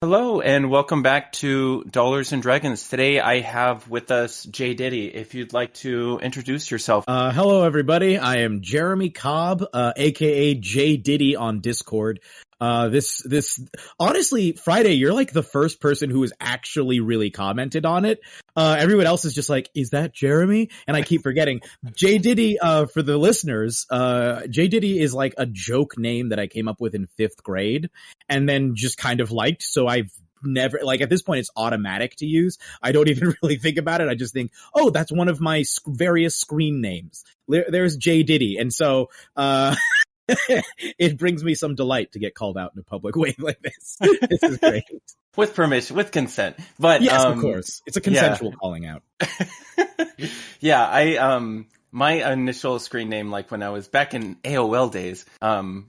Hello and welcome back to Dollars and Dragons. Today I have with us Jay Diddy. If you'd like to introduce yourself. Hello, everybody. I am Jeremy Cobb, aka Jay Diddy on Discord. Honestly, Friday, you're like the first person who has actually really commented on it. Everyone else is just like, is that Jeremy? And I keep forgetting. Jay Diddy, for the listeners, Jay Diddy is like a joke name that I came up with in 5th grade and then just kind of liked. So I've never, like, at this point it's automatic to use. I don't even really think about it. I just think, oh, that's one of my various screen names. There's Jay Diddy. And so, it brings me some delight to get called out in a public way like this. This is great. With permission, with consent. But yes, of course. It's a consensual calling out. Yeah, my initial screen name, like when I was back in AOL days,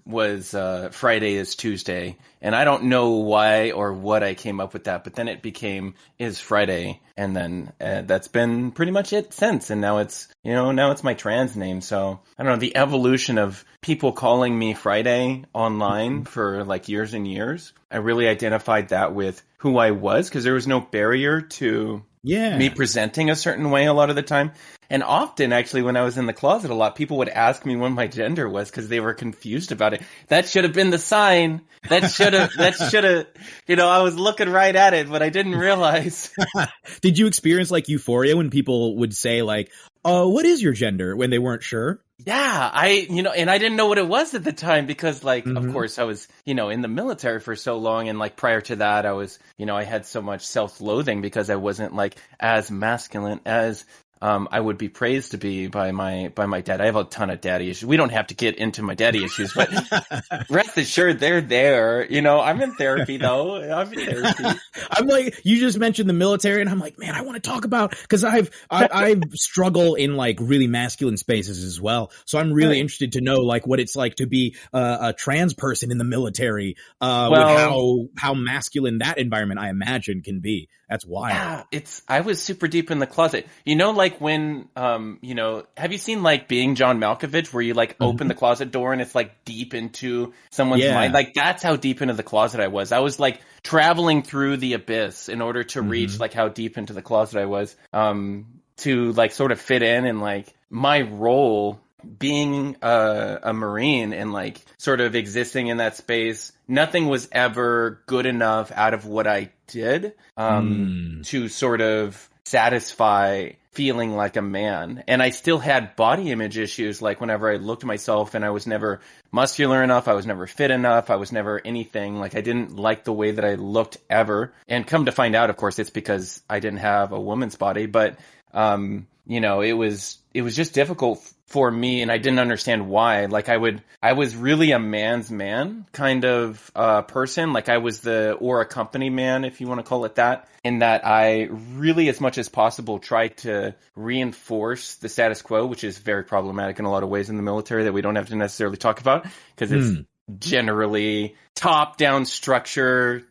was Friday is Tuesday. And I don't know why or what I came up with that, but then it became Is Friday. And then that's been pretty much it since. And now it's my trans name. So I don't know, the evolution of people calling me Friday online for like years and years. I really identified that with who I was because there was no barrier to me presenting a certain way a lot of the time. And often, actually, when I was in the closet a lot, people would ask me what my gender was because they were confused about it. That should have been the sign. That should have, I was looking right at it, but I didn't realize. Did you experience like euphoria when people would say like, what is your gender when they weren't sure? Yeah, and I didn't know what it was at the time because, like, of course I was, in the military for so long. And like prior to that, I was, I had so much self-loathing because I wasn't like as masculine as I would be praised to be by my dad. I have a ton of daddy issues. We don't have to get into my daddy issues, but rest assured they're there. I'm in therapy though. I'm in therapy. I'm like, you just mentioned the military and I'm like, man, I want to talk about, cause I struggle in like really masculine spaces as well. So I'm really interested to know like what it's like to be a trans person in the military, with how masculine that environment I imagine can be. That's wild. Yeah, I was super deep in the closet. Like when, have you seen like Being John Malkovich where you like open the closet door and it's like deep into someone's mind? Like that's how deep into the closet I was. I was like traveling through the abyss in order to reach like how deep into the closet I was, to like sort of fit in and like my role being a Marine and like sort of existing in that space. Nothing was ever good enough out of what I did, to sort of satisfy feeling like a man. And I still had body image issues, like whenever I looked at myself and I was never muscular enough, I was never fit enough, I was never anything. Like I didn't like the way that I looked ever. And come to find out, of course, it's because I didn't have a woman's body, but it was just difficult for me, and I didn't understand why. Like I was really a man's man kind of person. Like I was or a company man, if you want to call it that, in that I really, as much as possible, tried to reinforce the status quo, which is very problematic in a lot of ways in the military that we don't have to necessarily talk about because it's generally top-down structured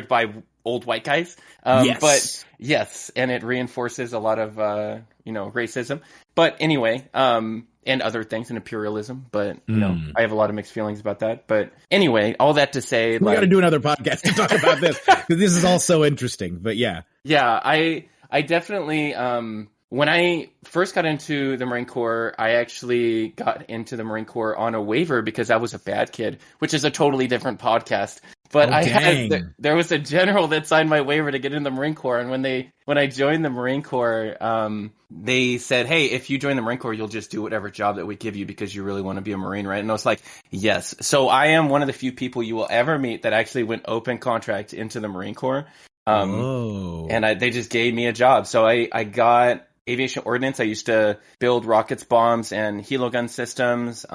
by old white guys. But yes, and it reinforces a lot of, racism. But anyway, and other things and imperialism. But, I have a lot of mixed feelings about that. But anyway, all that to say, we got to do another podcast to talk about this because this is all so interesting. But yeah. Yeah, I definitely, when I first got into the Marine Corps, I actually got into the Marine Corps on a waiver because I was a bad kid, which is a totally different podcast. But there was a general that signed my waiver to get in the Marine Corps. And when I joined the Marine Corps, they said, hey, if you join the Marine Corps, you'll just do whatever job that we give you because you really want to be a Marine, right? And I was like, yes. So I am one of the few people you will ever meet that actually went open contract into the Marine Corps. And they just gave me a job. So I got aviation ordnance. I used to build rockets, bombs, and helo gun systems.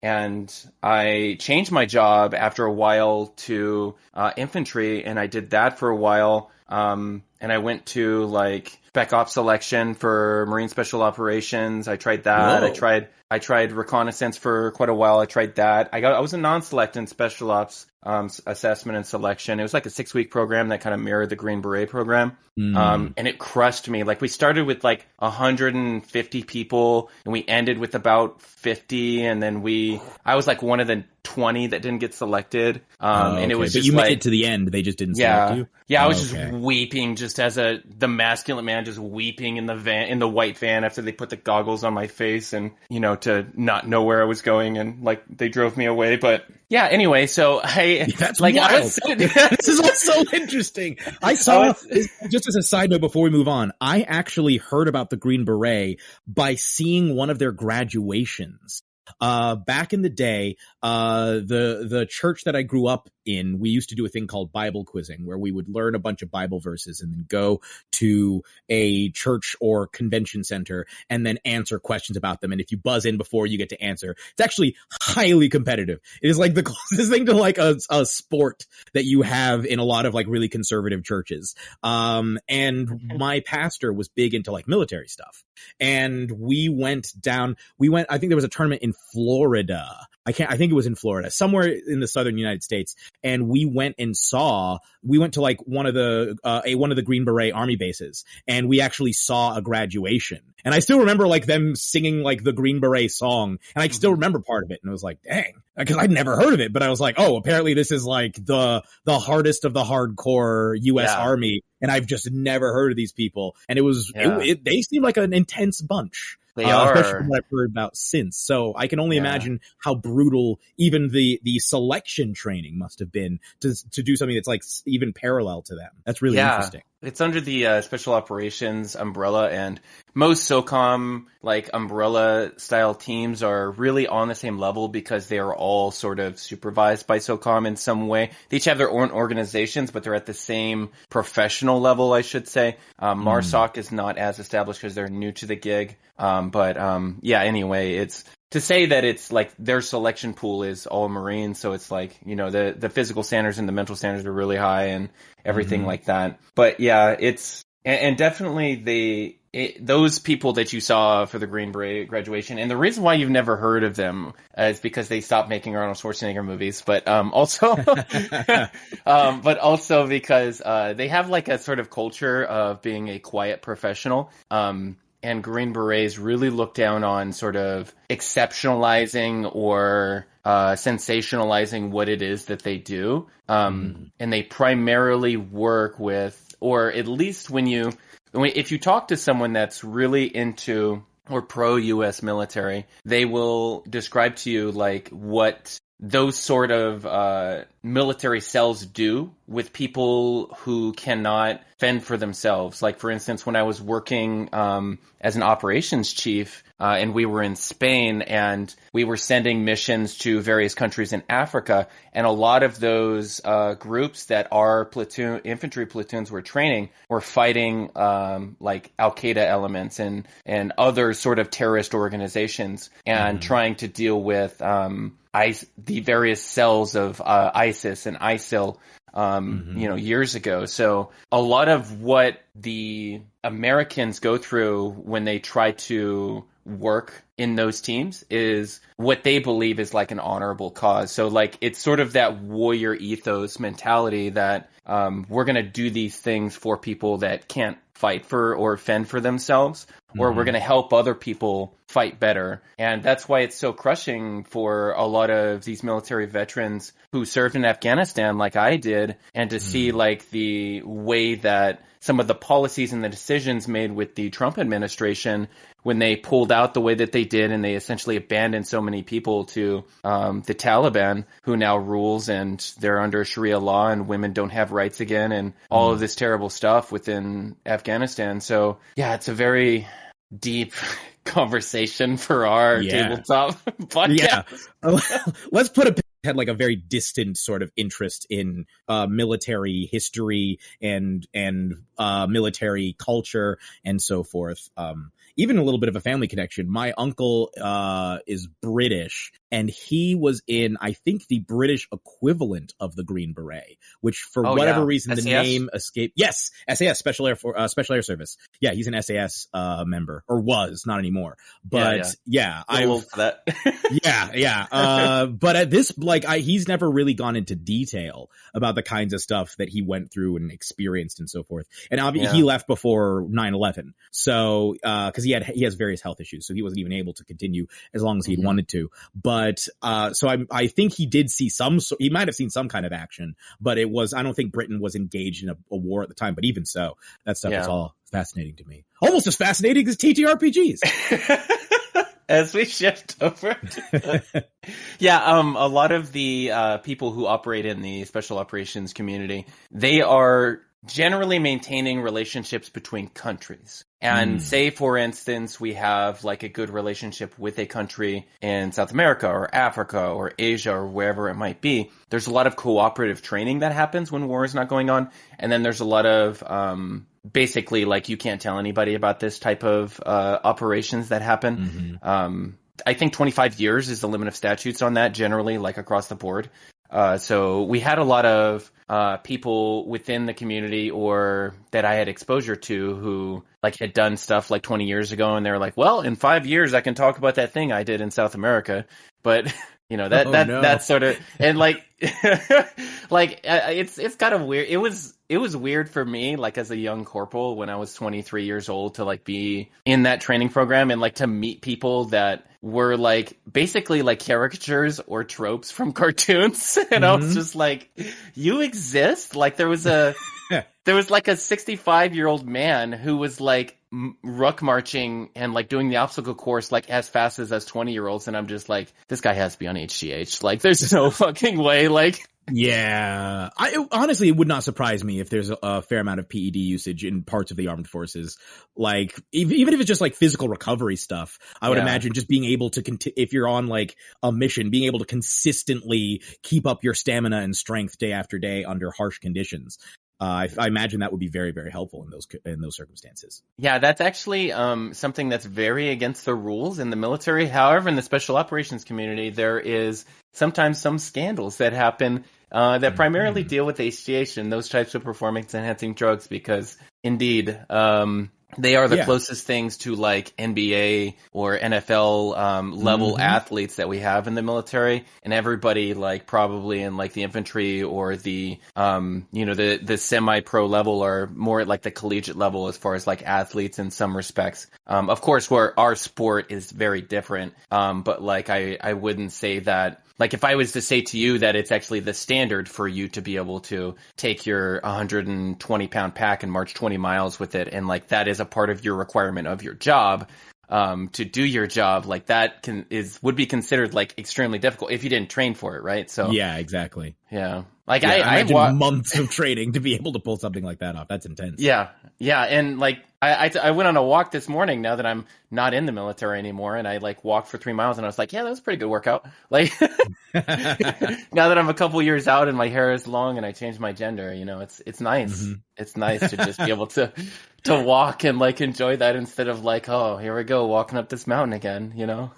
And I changed my job after a while to infantry, and I did that for a while. And I went to like Spec Ops selection for Marine Special Operations. I tried that. Whoa. I tried reconnaissance for quite a while. I tried that. I was a non-select in Special Ops assessment and selection. It was like a 6-week program that kind of mirrored the Green Beret program. And it crushed me. Like we started with like 150 people and we ended with about 50. And then I was like one of the 20 that didn't get selected. Okay. And it was but just you like, made it to the end. They just didn't select yeah. you. Yeah, I was Okay. just weeping, just as the masculine man, just weeping in the white van after they put the goggles on my face and, to not know where I was going, and like they drove me away. But yeah, anyway, so That's like, wild. I was This is what's so interesting. I saw, just as a side note before we move on, I actually heard about the Green Beret by seeing one of their graduations. Back in the day, the church that I grew up in, we used to do a thing called Bible quizzing, where we would learn a bunch of Bible verses and then go to a church or convention center and then answer questions about them. And if you buzz in before you get to answer, it's actually highly competitive. It is like the closest thing to like a sport that you have in a lot of like really conservative churches. And my pastor was big into like military stuff. And I think there was a tournament in Florida. I think it was in Florida, somewhere in the southern United States. And we went to like one of the Green Beret army bases, and we actually saw a graduation. And I still remember like them singing like the Green Beret song, and I still remember part of it. And I was like, dang, because I'd never heard of it, but I was like, oh, apparently this is like the hardest of the hardcore U.S. Army. And I've just never heard of these people. And they seem like an intense bunch. They are. Especially from what I've heard about since. So I can only imagine how brutal even the selection training must have been to do something that's like even parallel to them. That's really interesting. It's under the Special Operations umbrella, and most SOCOM like umbrella style teams are really on the same level because they are all sort of supervised by SOCOM in some way. They each have their own organizations, but they're at the same professional level, I should say. MARSOC is not as established because they're new to the gig. Anyway, it's to say that it's like their selection pool is all Marines, so it's like, the physical standards and the mental standards are really high and everything like that. But yeah, it's, and definitely those people that you saw for the Green Beret graduation, and the reason why you've never heard of them is because they stopped making Arnold Schwarzenegger movies, but also because they have like a sort of culture of being a quiet professional. And Green Berets really look down on sort of exceptionalizing or sensationalizing what it is that they do. And they primarily work with, or at least if you talk to someone that's really into or pro-U.S. military, they will describe to you like what those sort of military cells do with people who cannot fend for themselves. Like, for instance, when I was working as an operations chief, and we were in Spain, and we were sending missions to various countries in Africa, and a lot of those groups that our infantry platoons were training were fighting like Al-Qaeda elements and other sort of terrorist organizations, and trying to deal with the various cells of ISIS and ISIL, years ago. So a lot of what the Americans go through when they try to work in those teams is what they believe is like an honorable cause. So like, it's sort of that warrior ethos mentality that we're going to do these things for people that can't fight for or fend for themselves, or we're going to help other people fight better. And that's why it's so crushing for a lot of these military veterans who served in Afghanistan like I did, and to see like the way that some of the policies and the decisions made with the Trump administration when they pulled out the way that they did, and they essentially abandoned so many people to the Taliban, who now rules, and they're under Sharia law, and women don't have rights again, and all of this terrible stuff within Afghanistan. So yeah, it's a very deep conversation for our tabletop podcast. Yeah. Let's put a had like a very distant sort of interest in military history and military culture and so forth. Even a little bit of a family connection. My uncle is British, and he was in, I think, the British equivalent of the Green Beret, which for whatever reason SAS? the name escaped. Yes, SAS, Special Air Service. Yeah, he's an SAS member, or was, not anymore. But I'm old for that. But at this, like, he's never really gone into detail about the kinds of stuff that he went through and experienced and so forth. And obviously, he left before 9/11, so because he has various health issues, so he wasn't even able to continue as long as he'd wanted to. But But so I think he did see he might have seen some kind of action, but I don't think Britain was engaged in a war at the time. But even so, that stuff is all fascinating to me. Almost as fascinating as TTRPGs. As we shift over. A lot of the people who operate in the special operations community, they are generally maintaining relationships between countries. And say, for instance, we have like a good relationship with a country in South America or Africa or Asia or wherever it might be. There's a lot of cooperative training that happens when war is not going on. And then there's a lot of basically like you can't tell anybody about this type of operations that happen. I think 25 years is the limit of statutes on that generally, like across the board. So we had a lot of people within the community or that I had exposure to who like had done stuff like 20 years ago, and they were like, well, in 5 years I can talk about that thing I did in South America. But you know, that sort of, and like it's kind of weird. It was weird for me, like as a young corporal when I was 23 years old, to like be in that training program and like to meet people that were like basically like caricatures or tropes from cartoons. And I was just like, you exist? Like there was like a 65-year-old man who was like ruck marching and like doing the obstacle course like as fast as us 20-year-olds, and I'm just like, this guy has to be on HGH. Like there's no fucking way. Like yeah, honestly, it would not surprise me if there's a fair amount of PED usage in parts of the armed forces. Like, even if it's just like physical recovery stuff, I would imagine just being able to, if you're on like a mission, being able to consistently keep up your stamina and strength day after day under harsh conditions. I imagine that would be very, very helpful in those circumstances. Yeah, that's actually something that's very against the rules in the military. However, in the special operations community, there is sometimes some scandals that happen that primarily deal with HGH and those types of performance-enhancing drugs because, indeed, they are the closest things to like NBA or NFL level athletes that we have in the military, and everybody like probably in like the infantry or the the semi-pro level are more at like the collegiate level as far as like athletes in some respects. Of course, where our sport is very different, but like I wouldn't say that. Like if I was to say to you that it's actually the standard for you to be able to take your 120-pound pack and march 20 miles with it, and like that is a part of your requirement of your job, to do your job, like that would be considered like extremely difficult if you didn't train for it, right? So yeah, exactly. Yeah. Like I imagine months of training to be able to pull something like that off. That's intense. Yeah. And like I went on a walk this morning now that I'm not in the military anymore, and I like walked for 3 miles and I was like, yeah, that was a pretty good workout. Like now that I'm a couple years out and my hair is long and I changed my gender, you know, it's nice. It's nice to just be able to walk and like enjoy that instead of like, oh, here we go walking up this mountain again, you know?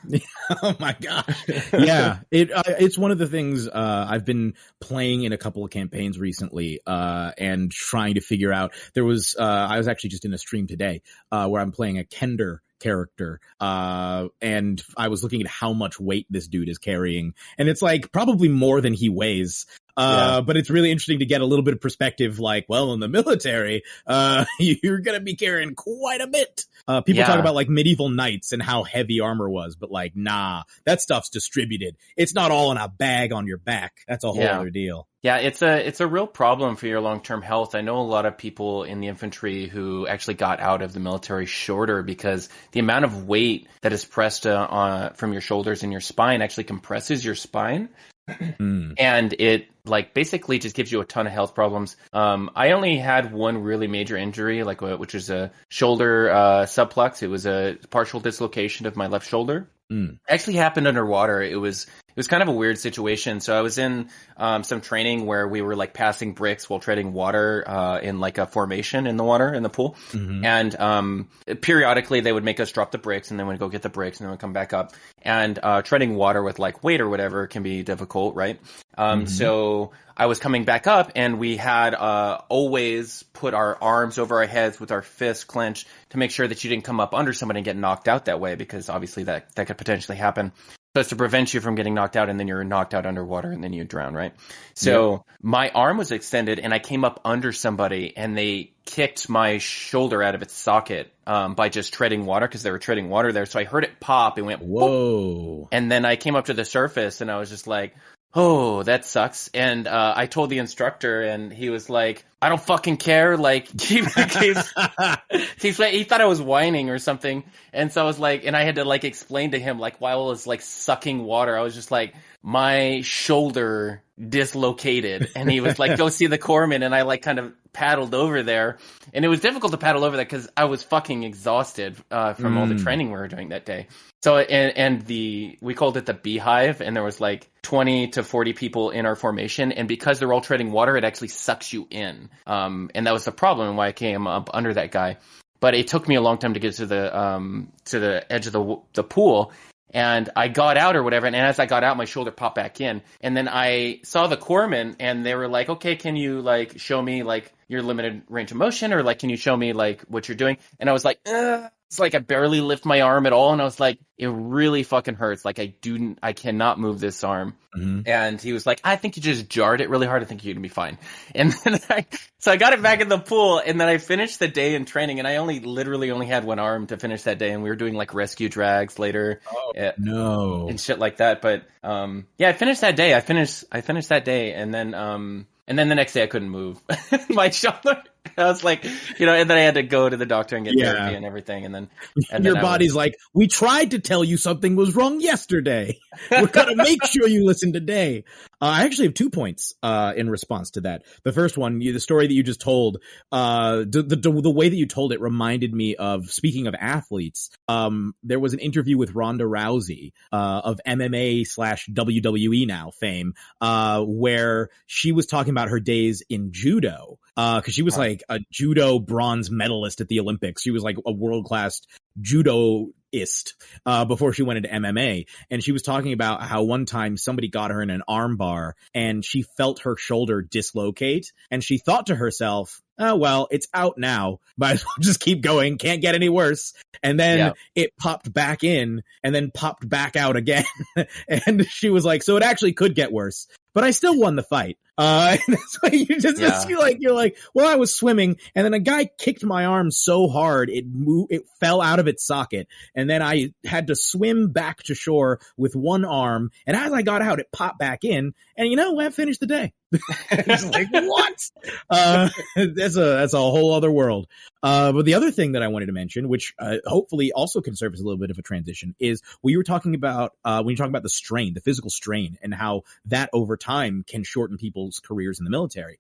Oh my gosh. Yeah. It's one of the things I've been playing in a couple of campaigns recently and trying to figure out. There was I was actually just in a stream today where I'm playing a Kender character and I was looking at how much weight this dude is carrying, and it's like probably more than he weighs. But it's really interesting to get a little bit of perspective, like, well, in the military, you're going to be carrying quite a bit. People talk about like medieval knights and how heavy armor was, but like, nah, that stuff's distributed. It's not all in a bag on your back. That's a whole other deal. Yeah, it's a real problem for your long-term health. I know a lot of people in the infantry who actually got out of the military shorter because the amount of weight that is pressed from your shoulders and your spine actually compresses your spine. And it like basically just gives you a ton of health problems. I only had one really major injury, like which is a shoulder subplux. It was a partial dislocation of my left shoulder. Actually happened underwater. It was kind of a weird situation. So I was in some training where we were like passing bricks while treading water in like a formation in the water in the pool. And periodically they would make us drop the bricks, and then we'd go get the bricks, and then we'd come back up. And treading water with like weight or whatever can be difficult, right? So I was coming back up, and we had always put our arms over our heads with our fists clenched to make sure that you didn't come up under somebody and get knocked out that way, because obviously that could potentially happen. So it's to prevent you from getting knocked out, and then you're knocked out underwater, and then you drown, right? So my arm was extended, and I came up under somebody, and they kicked my shoulder out of its socket by just treading water, because they were treading water there. So I heard it pop, and went, whoa. boop. And then I came up to the surface, and I was just like, oh, that sucks. And I told the instructor, and he was like, I don't fucking care. Like, he thought I was whining or something. And so I was like, and I had to like explain to him, like, while I was like sucking water, I was just like, my shoulder dislocated. And he was like, go see the corpsman. And I like kind of paddled over there. And it was difficult to paddle over there because I was fucking exhausted from all the training we were doing that day. So, we called it the beehive, and there was like 20 to 40 people in our formation. And because they're all treading water, it actually sucks you in. And that was the problem and why I came up under that guy. But it took me a long time to get to the edge of the pool. And I got out or whatever. And as I got out, my shoulder popped back in. And then I saw the corpsman, and they were like, okay, can you like show me like your limited range of motion, or like, can you show me like what you're doing? And I was like, it's like I barely lift my arm at all. And I was like, it really fucking hurts. Like I cannot move this arm. Mm-hmm. And he was like, I think you just jarred it really hard. I think you're gonna be fine. And then so I got it back in the pool, and then I finished the day in training, and I literally only had one arm to finish that day. And we were doing like rescue drags later. No. And shit like that. But, I finished that day. I finished that day. And then the next day I couldn't move my shoulder. I was like, and then I had to go to the doctor and get therapy and everything. And then your body's like, we tried to tell you something was wrong yesterday. We're going to make sure you listen today. I actually have 2 points, in response to that. The first one, the story that you just told, the way that you told it reminded me of, speaking of athletes, there was an interview with Ronda Rousey, of MMA/WWE now fame, where she was talking about her days in judo. Cause she was like a judo bronze medalist at the Olympics. She was like a world-class judoist, before she went into MMA. And she was talking about how one time somebody got her in an arm bar, and she felt her shoulder dislocate, and she thought to herself, oh, well, it's out now. Might as well just keep going. Can't get any worse. And then it popped back in, and then popped back out again. And she was like, so it actually could get worse, but I still won the fight. And that's why you just you're like, well, I was swimming, and then a guy kicked my arm so hard it fell out of its socket, and then I had to swim back to shore with one arm, and as I got out, it popped back in, and I finished the day. It's like, what? That's a whole other world. But the other thing that I wanted to mention, which hopefully also can serve as a little bit of a transition, is when you talking about the strain, the physical strain, and how that over time can shorten people's careers in the military.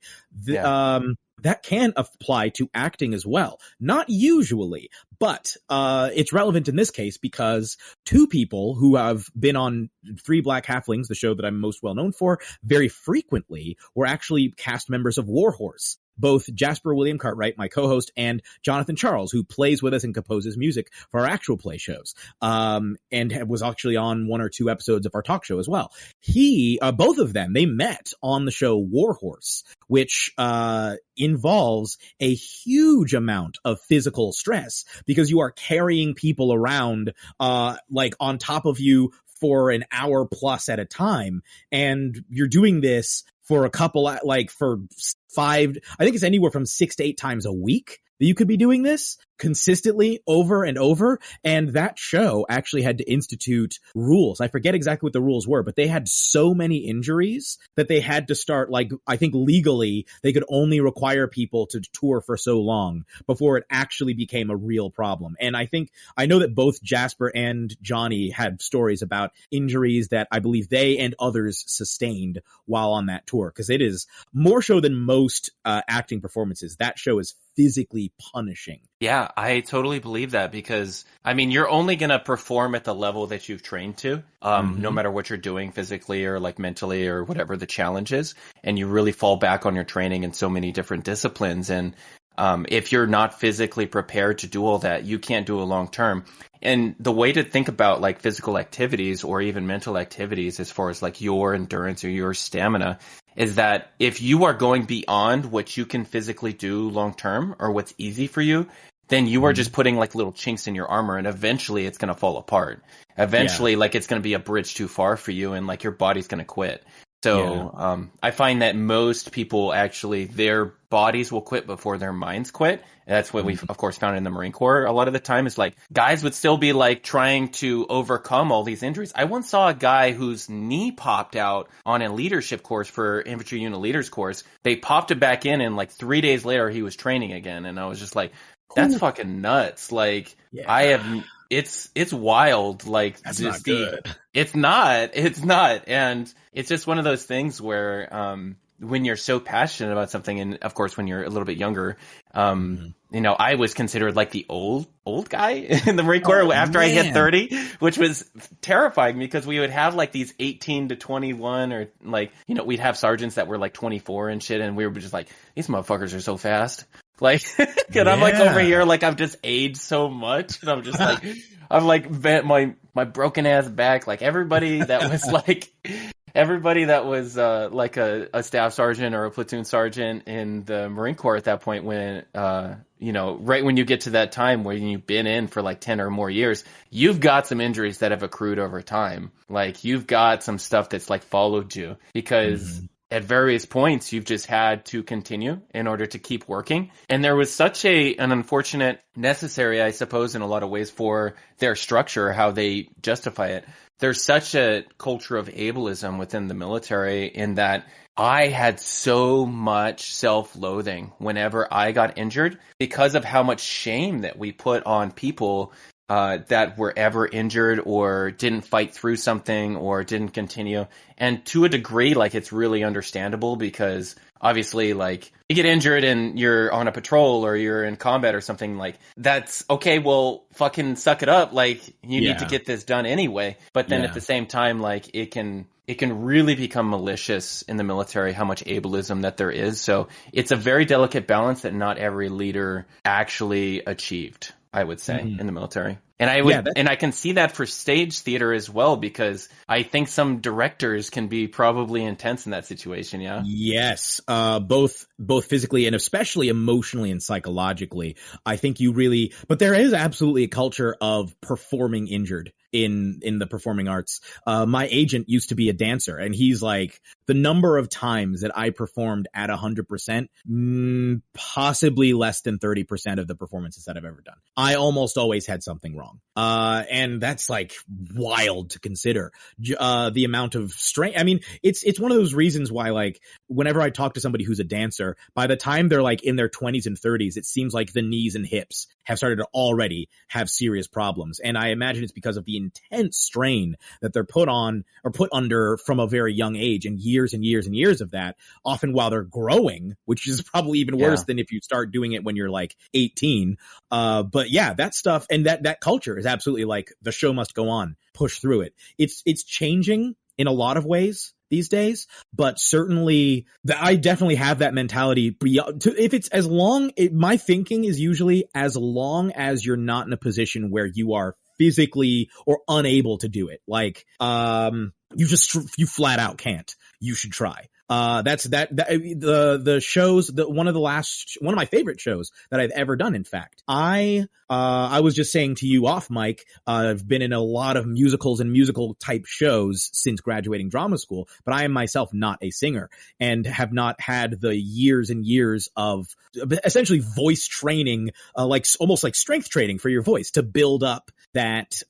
That can apply to acting as well. Not usually, but it's relevant in this case because 2 people who have been on Three Black Halflings, the show that I'm most well known for, very frequently were actually cast members of Warhorse. Both Jasper William Cartwright, my co-host, and Jonathan Charles, who plays with us and composes music for our actual play shows, and was actually on 1 or 2 episodes of our talk show as well. Both of them, they met on the show Warhorse, which involves a huge amount of physical stress because you are carrying people around, like on top of you for an hour plus at a time, and you're doing this for for 5, I think it's anywhere from 6 to 8 times a week that you could be doing this consistently over and over. And that show actually had to institute rules. I forget exactly what the rules were, but they had so many injuries that they had to start, I think legally they could only require people to tour for so long before it actually became a real problem. And I know that both Jasper and Johnny had stories about injuries that I believe they and others sustained while on that tour, because it is more so than most acting performances. That show is physically punishing. Yeah, I totally believe that because, you're only going to perform at the level that you've trained to, no matter what you're doing physically or mentally or whatever the challenge is. And you really fall back on your training in so many different disciplines. And if you're not physically prepared to do all that, you can't do it long term. And the way to think about physical activities or even mental activities as far as your endurance or your stamina is that if you are going beyond what you can physically do long term or what's easy for you, then you are just putting like little chinks in your armor, and eventually it's going to fall apart. Eventually, like it's going to be a bridge too far for you, and like your body's going to quit. So I find that most people actually, their bodies will quit before their minds quit. And that's what we've, of course, found in the Marine Corps a lot of the time is like guys would still be like trying to overcome all these injuries. I once saw a guy whose knee popped out on a leadership course for infantry unit leaders course. They popped it back in, and like 3 days later he was training again. And I was just like, that's fucking nuts. Like it's wild. Like that's not good. It's not. And it's just one of those things where, when you're so passionate about something, and of course, when you're a little bit younger, you know, I was considered like the old guy in the Marine Corps after I hit 30, which was terrifying because we would have like these 18 to 21 or like, you know, we'd have sergeants that were like 24 and shit. And we were just like, these motherfuckers are so fast. Like, and I'm like over here, like I've just aged so much, and I'm just like, I'm like bent my broken ass back. Like everybody that was like like a staff sergeant or a platoon sergeant in the Marine Corps at that point, when you know, right when you get to that time where you've been in for like 10 or more years, you've got some injuries that have accrued over time. Like you've got some stuff that's like followed you because at various points, you've just had to continue in order to keep working. And there was such an unfortunate necessary, I suppose, in a lot of ways for their structure, how they justify it. There's such a culture of ableism within the military in that I had so much self-loathing whenever I got injured because of how much shame that we put on people that were ever injured or didn't fight through something or didn't continue. And to a degree, like, it's really understandable because obviously, like, you get injured and you're on a patrol or you're in combat or something, like, that's okay. Well, fucking suck it up. Like, you need to get this done anyway. But then at the same time, like, it can really become malicious in the military, how much ableism that there is. So it's a very delicate balance that not every leader actually achieved, I would say, in the military. And I can see that for stage theater as well, because I think some directors can be probably intense in that situation. Yeah. Yes. Both physically and especially emotionally and psychologically. I think but there is absolutely a culture of performing injured in the performing arts. My agent used to be a dancer, and he's like, the number of times that I performed at 100%, possibly less than 30% of the performances that I've ever done. I almost always had something wrong. And that's like wild to consider. The amount of strength. I mean, it's one of those reasons why, like, whenever I talk to somebody who's a dancer, by the time they're like in their 20s and 30s, it seems like the knees and hips have started to already have serious problems. And I imagine it's because of the intense strain that they're put on or put under from a very young age, and years and years and years of that, often while they're growing, which is probably even worse than if you start doing it when you're like 18. But yeah, that stuff and that culture is absolutely like, the show must go on, push through it. It's changing in a lot of ways these days, but certainly I definitely have that mentality. If it's my thinking is usually as long as you're not in a position where you are physically or unable to do it. Like, you flat out can't. You should try. The shows, one of my favorite shows that I've ever done. In fact, I was just saying to you off mic, I've been in a lot of musicals and musical type shows since graduating drama school, but I am myself not a singer and have not had the years and years of essentially voice training, like almost like strength training for your voice to build up that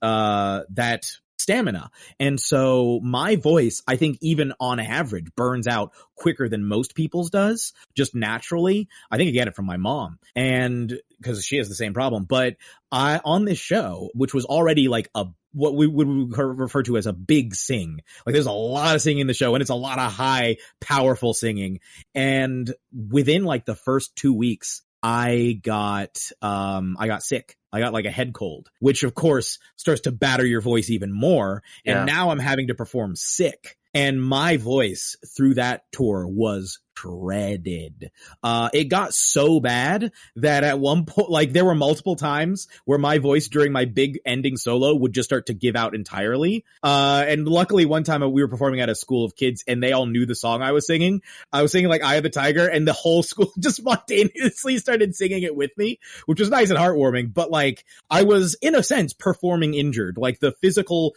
stamina. And so my voice, I think, even on average, burns out quicker than most people's does, just naturally. I think I get it from my mom, and because she has the same problem. But on this show, which was already like what we would refer to as a big sing, like there's a lot of singing in the show, and it's a lot of high, powerful singing. And within like the first 2 weeks, I got sick. I got like a head cold, which of course starts to batter your voice even more. And now I'm having to perform sick. And my voice through that tour was shredded. It got so bad that at one point, like, there were multiple times where my voice during my big ending solo would just start to give out entirely. And luckily one time we were performing at a school of kids and they all knew the song I was singing. I was singing like Eye of the Tiger, and the whole school just spontaneously started singing it with me, which was nice and heartwarming. But like, I was in a sense performing injured. Like the physical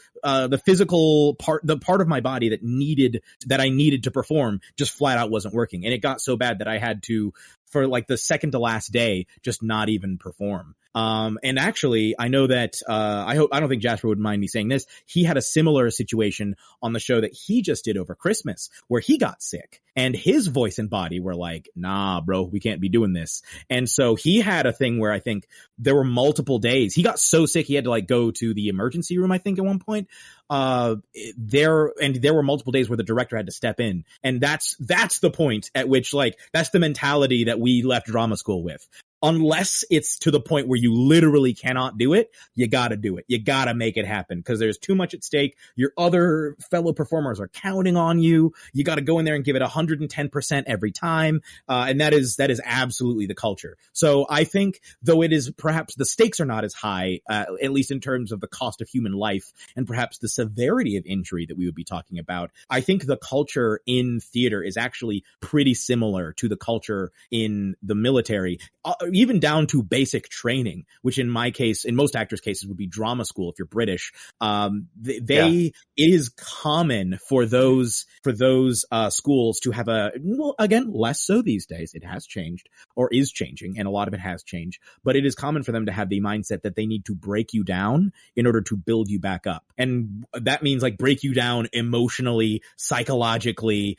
part, the part of my body that I needed to perform just flat out wasn't working. And it got so bad that I had to, for like the second to last day, just not even perform. And actually, I know that, I don't think Jasper would mind me saying this. He had a similar situation on the show that he just did over Christmas where he got sick and his voice and body were like, nah, bro, we can't be doing this. And so he had a thing where I think there were multiple days. He got so sick, he had to like go to the emergency room, I think at one point. There were multiple days where the director had to step in. And that's the point at which, like, that's the mentality that we left drama school with. Unless it's to the point where you literally cannot do it, you gotta do it. You gotta make it happen because there's too much at stake. Your other fellow performers are counting on you. You gotta go in there and give it 110% every time. And that is absolutely the culture. So I think, though it is perhaps the stakes are not as high, at least in terms of the cost of human life and perhaps the severity of injury that we would be talking about, I think the culture in theater is actually pretty similar to the culture in the military. Even down to basic training, which in my case, in most actors' cases, would be drama school if you're British. It is common for those schools to have again, less so these days. It has changed or is changing, and a lot of it has changed. But it is common for them to have the mindset that they need to break you down in order to build you back up, and that means like break you down emotionally, psychologically,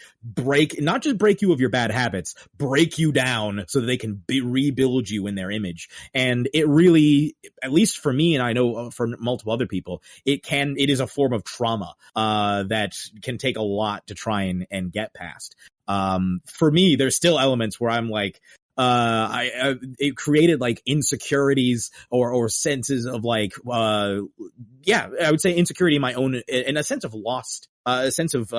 not just break you of your bad habits, break you down so that they can rebuild you in their image. And it really, at least for me, and I know for multiple other people, it is a form of trauma that can take a lot to try and get past. For me, there's still elements where I'm like, it created like insecurities or senses of like, I would say insecurity in my own, and a sense of lost, a sense of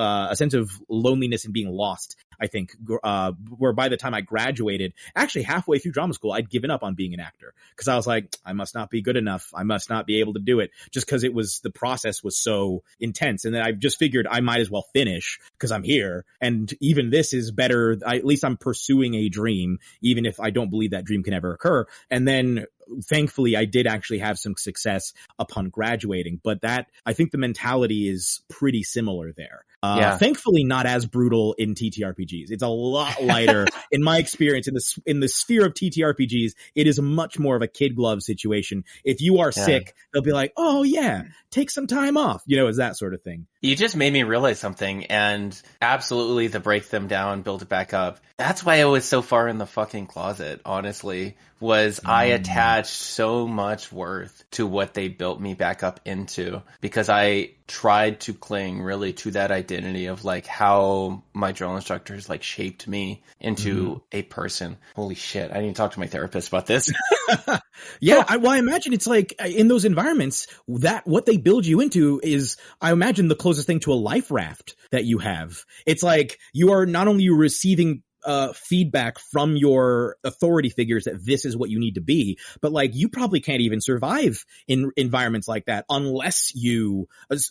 loneliness and being lost, I think, where by the time I graduated, actually halfway through drama school, I'd given up on being an actor because I was like, I must not be good enough. I must not be able to do it, just because the process was so intense. And then I just figured I might as well finish because I'm here. And even this is better. At least I'm pursuing a dream, even if I don't believe that dream can ever occur. And then thankfully I did actually have some success upon graduating, but I think the mentality is pretty similar there. Thankfully not as brutal in TTRPGs. It's a lot lighter in my experience in the sphere of TTRPGs. It is much more of a kid glove situation. If you are sick, they'll be like, oh yeah, take some time off, is that sort of thing. You just made me realize something, and absolutely the break them down, build it back up. That's why I was so far in the fucking closet, honestly, was I attached so much worth to what they built me back up into, because I tried to cling really to that identity of like how my drill instructors like shaped me into a person. Holy shit, I need to talk to my therapist about this. I imagine it's like in those environments that what they build you into is, I imagine, the closest thing to a life raft that you have. It's like you are not only receiving feedback from your authority figures that this is what you need to be, but like you probably can't even survive in environments like that unless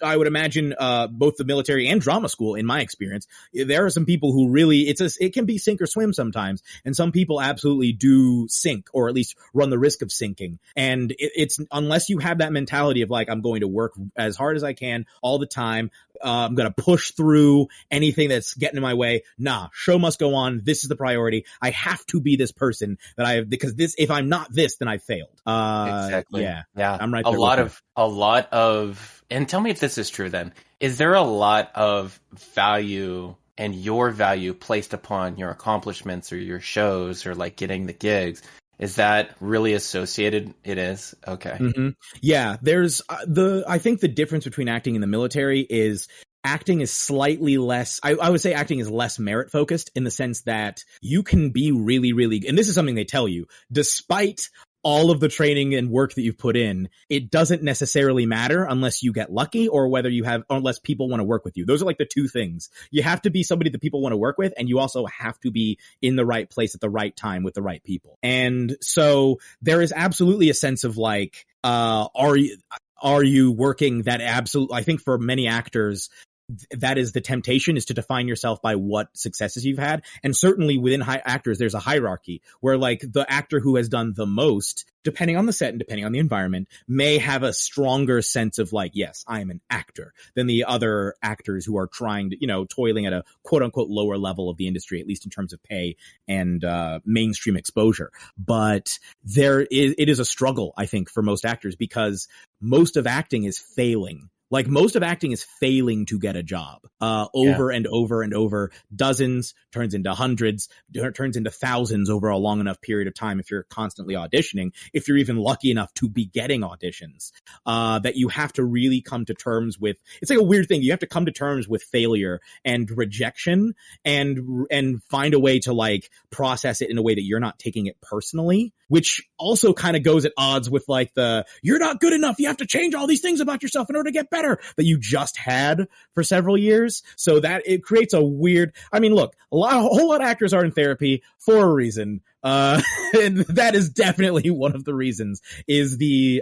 I would imagine, both the military and drama school, in my experience, there are some people who really, it can be sink or swim sometimes. And some people absolutely do sink, or at least run the risk of sinking. And it's unless you have that mentality of like, I'm going to work as hard as I can all the time. I'm going to push through anything that's getting in my way. Nah, show must go on. This is the priority. I have to be this person because if I'm not this, then I failed. Exactly. Yeah. I'm right there. A lot of, and tell me if this is true then, is there a lot of value and your value placed upon your accomplishments or your shows or like getting the gigs? Is that really associated? It is? Okay. Mm-hmm. Yeah, there's I think the difference between acting and the military is acting is slightly less, I would say acting is less merit focused, in the sense that you can be really, really, and this is something they tell you, despite all of the training and work that you've put in, it doesn't necessarily matter unless you get lucky or whether you have, or unless people want to work with you. Those are like the two things. You have to be somebody that people want to work with, and you also have to be in the right place at the right time with the right people. And so there is absolutely a sense of like, are you working that absolute, I think for many actors, that is the temptation, is to define yourself by what successes you've had. And certainly within actors, there's a hierarchy where like the actor who has done the most, depending on the set and depending on the environment, may have a stronger sense of like, yes, I am an actor, than the other actors who are trying to, toiling at a quote unquote lower level of the industry, at least in terms of pay and mainstream exposure. But it is a struggle, I think, for most actors, because most of acting is failing. Like most of acting is failing to get a job, over and over and over. Dozens turns into hundreds, turns into thousands over a long enough period of time. If you're constantly auditioning, if you're even lucky enough to be getting auditions, that you have to really come to terms with. It's like a weird thing. You have to come to terms with failure and rejection and find a way to like process it in a way that you're not taking it personally, which also kind of goes at odds with like you're not good enough. You have to change all these things about yourself in order to get better that you just had for several years. So that it creates a weird, I mean, look, a whole lot of actors are in therapy for a reason. And that is definitely one of the reasons, is the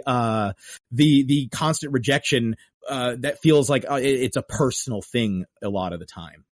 constant rejection, that feels like it's a personal thing a lot of the time.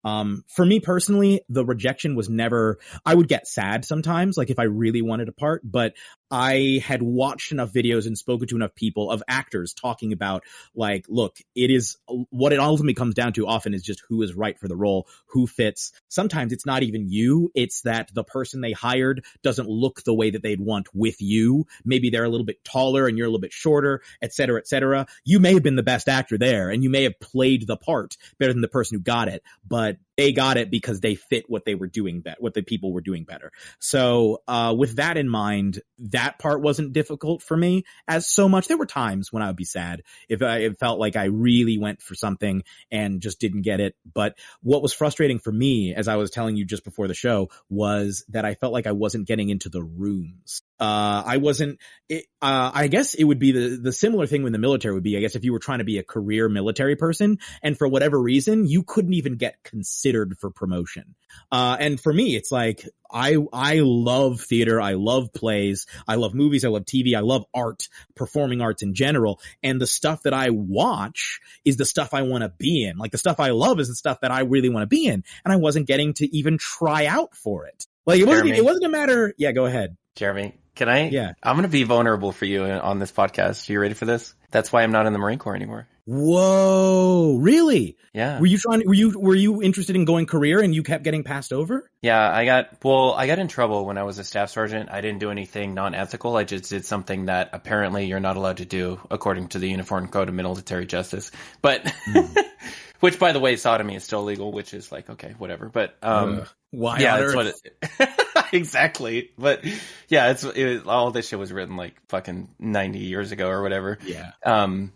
For me personally, the rejection was never, I would get sad sometimes, like if I really wanted a part, but I had watched enough videos and spoken to enough people of actors talking about like, look, it is what it ultimately comes down to often is just who is right for the role, who fits. Sometimes it's not even you. It's that the person they hired doesn't look the way that they'd want with you. Maybe they're a little bit taller and you're a little bit shorter, et cetera, et cetera. You may have been the best actor there and you may have played the part better than the person who got it, but they got it because they fit what they were doing, what the people were doing better. So, with that in mind, that part wasn't difficult for me as so much. There were times when I would be sad if it felt like I really went for something and just didn't get it. But what was frustrating for me, as I was telling you just before the show, was that I felt like I wasn't getting into the rooms. I guess it would be the similar thing with the military would be, I guess, if you were trying to be a career military person and for whatever reason, you couldn't even get considered for promotion. And for me, it's like, I love theater. I love plays. I love movies. I love TV. I love art, performing arts in general. And the stuff that I watch is the stuff I want to be in. Like the stuff I love is the stuff that I really want to be in. And I wasn't getting to even try out for it. Like it wasn't a matter. Yeah, go ahead. Jeremy, can I? Yeah. I'm going to be vulnerable for you on this podcast. Are you ready for this? That's why I'm not in the Marine Corps anymore. Whoa, really? Yeah. Were you interested in going career and you kept getting passed over? Yeah, I got in trouble when I was a staff sergeant. I didn't do anything non-ethical. I just did something that apparently you're not allowed to do according to the Uniform Code of Military Justice. But which, by the way, sodomy is still legal, which is like, okay, whatever. But why? Yeah, that's what it exactly. But yeah, all this shit was written like fucking 90 years ago or whatever. Yeah.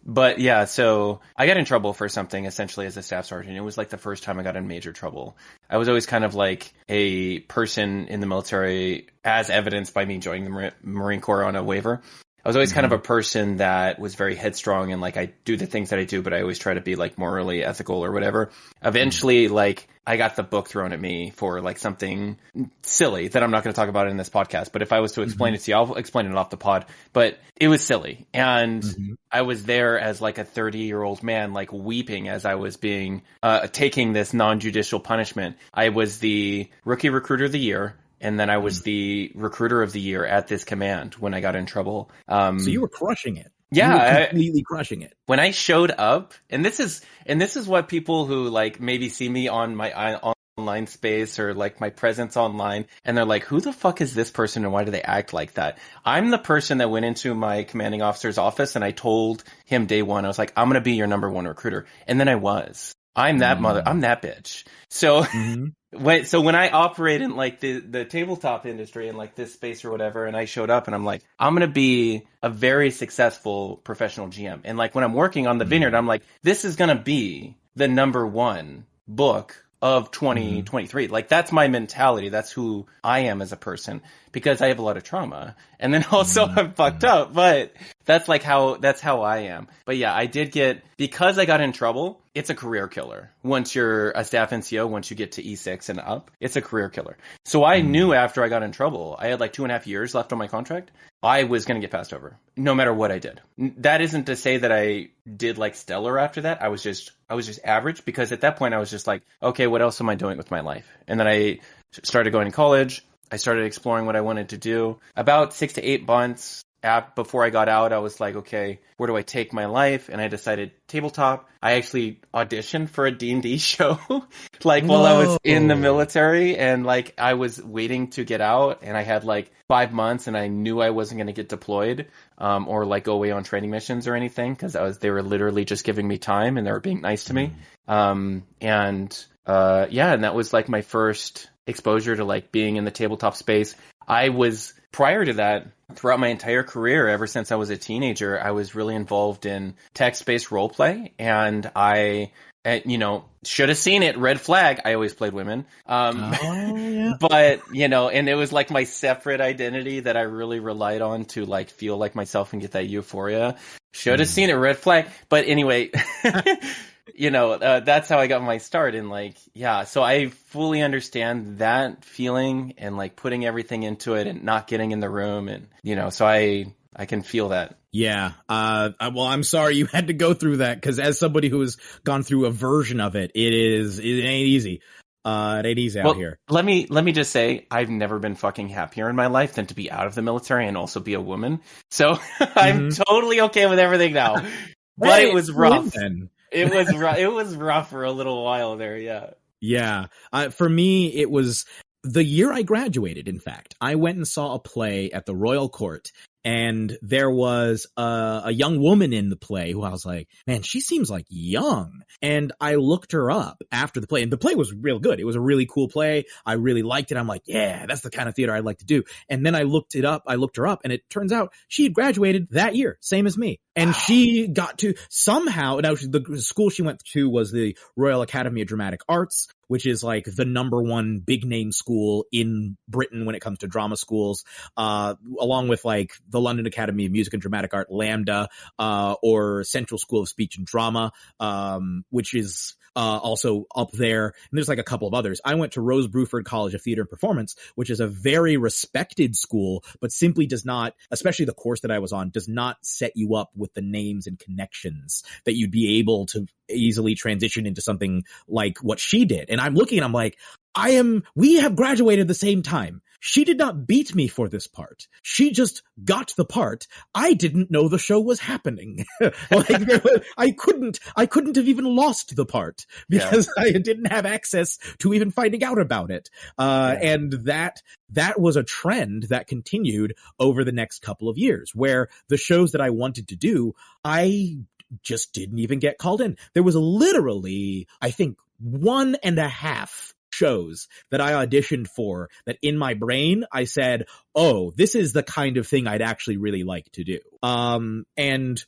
But yeah, so I got in trouble for something essentially as a staff sergeant. It was like the first time I got in major trouble. I was always kind of like a person in the military, as evidenced by me joining the Marine Corps on a waiver. I was always kind of a person that was very headstrong and like I do the things that I do, but I always try to be like morally ethical or whatever. Eventually, like I got the book thrown at me for like something silly that I'm not going to talk about in this podcast. But if I was to explain it to you, I'll explain it off the pod. But it was silly. And I was there as like a 30-year-old man, like weeping as I was being, taking this non-judicial punishment. I was the rookie recruiter of the year. And then I was the recruiter of the year at this command when I got in trouble. So you were crushing it. Yeah, you were completely crushing it. When I showed up, and this is what people who like maybe see me on my online space or like my presence online, and they're like, "Who the fuck is this person, and why do they act like that?" I'm the person that went into my commanding officer's office, and I told him day one, I was like, "I'm gonna be your number one recruiter," and then I was. I'm that I'm that bitch. So. So when I operate in like the tabletop industry and like this space or whatever, and I showed up and I'm like, I'm going to be a very successful professional GM. And like when I'm working on the vineyard, I'm like, this is going to be the number one book of 2023. Like, that's my mentality. That's who I am as a person, because I have a lot of trauma. And then also I'm fucked up, but that's how I am. But yeah, because I got in trouble, it's a career killer. Once you're a staff NCO, once you get to E6 and up, it's a career killer. So I knew after I got in trouble, I had like 2.5 years left on my contract, I was going to get passed over no matter what I did. That isn't to say that I did like stellar after that. I was just average, because at that point I was just like, okay, what else am I doing with my life? And then I started going to college. I started exploring what I wanted to do. About 6 to 8 months before I got out, I was like, okay, where do I take my life? And I decided tabletop. I actually auditioned for a D&D show, like while I was in the military, and like I was waiting to get out, and I had like 5 months, and I knew I wasn't going to get deployed, or like go away on training missions or anything, because they were literally just giving me time, and they were being nice to me. And that was like my first exposure to like being in the tabletop space. Prior to that, throughout my entire career, ever since I was a teenager, I was really involved in text-based roleplay, and I, should have seen it. Red flag. I always played women. Yeah. But, and it was like my separate identity that I really relied on to like feel like myself and get that euphoria. Should have seen it. Red flag. But anyway, that's how I got my start. And like, yeah, so I fully understand that feeling, and like putting everything into it and not getting in the room. And, so I can feel that. Yeah. Well, I'm sorry you had to go through that, because as somebody who has gone through a version of it, it ain't easy. It ain't easy out here. Let me just say, I've never been fucking happier in my life than to be out of the military and also be a woman. So I'm totally okay with everything now. But it was rough. It was rough for a little while there. Yeah. Yeah. For me, it was the year I graduated. In fact, I went and saw a play at the Royal Court, and there was a young woman in the play who I was like, man, she seems like young. And I looked her up after the play, and the play was real good. It was a really cool play. I really liked it. I'm like, yeah, that's the kind of theater I'd like to do. And then I looked her up, and it turns out she had graduated that year, same as me. And she got to somehow, now the school she went to was the Royal Academy of Dramatic Arts, which is like the #1 big name school in Britain when it comes to drama schools, along with like the London Academy of Music and Dramatic Art, LAMDA, or Central School of Speech and Drama, which is also up there. And there's like a couple of others. I went to Rose Bruford College of Theater and Performance, which is a very respected school, but simply does not, especially the course that I was on, does not set you up with the names and connections that you'd be able to easily transition into something like what she did. And I'm looking and I'm like, we have graduated at the same time. She did not beat me for this part. She just got the part. I didn't know the show was happening. I couldn't have even lost the part because I didn't have access to even finding out about it. And that was a trend that continued over the next couple of years, where the shows that I wanted to do, I just didn't even get called in. There was literally, I think, 1.5 shows that I auditioned for that in my brain I said, oh, this is the kind of thing I'd actually really like to do. And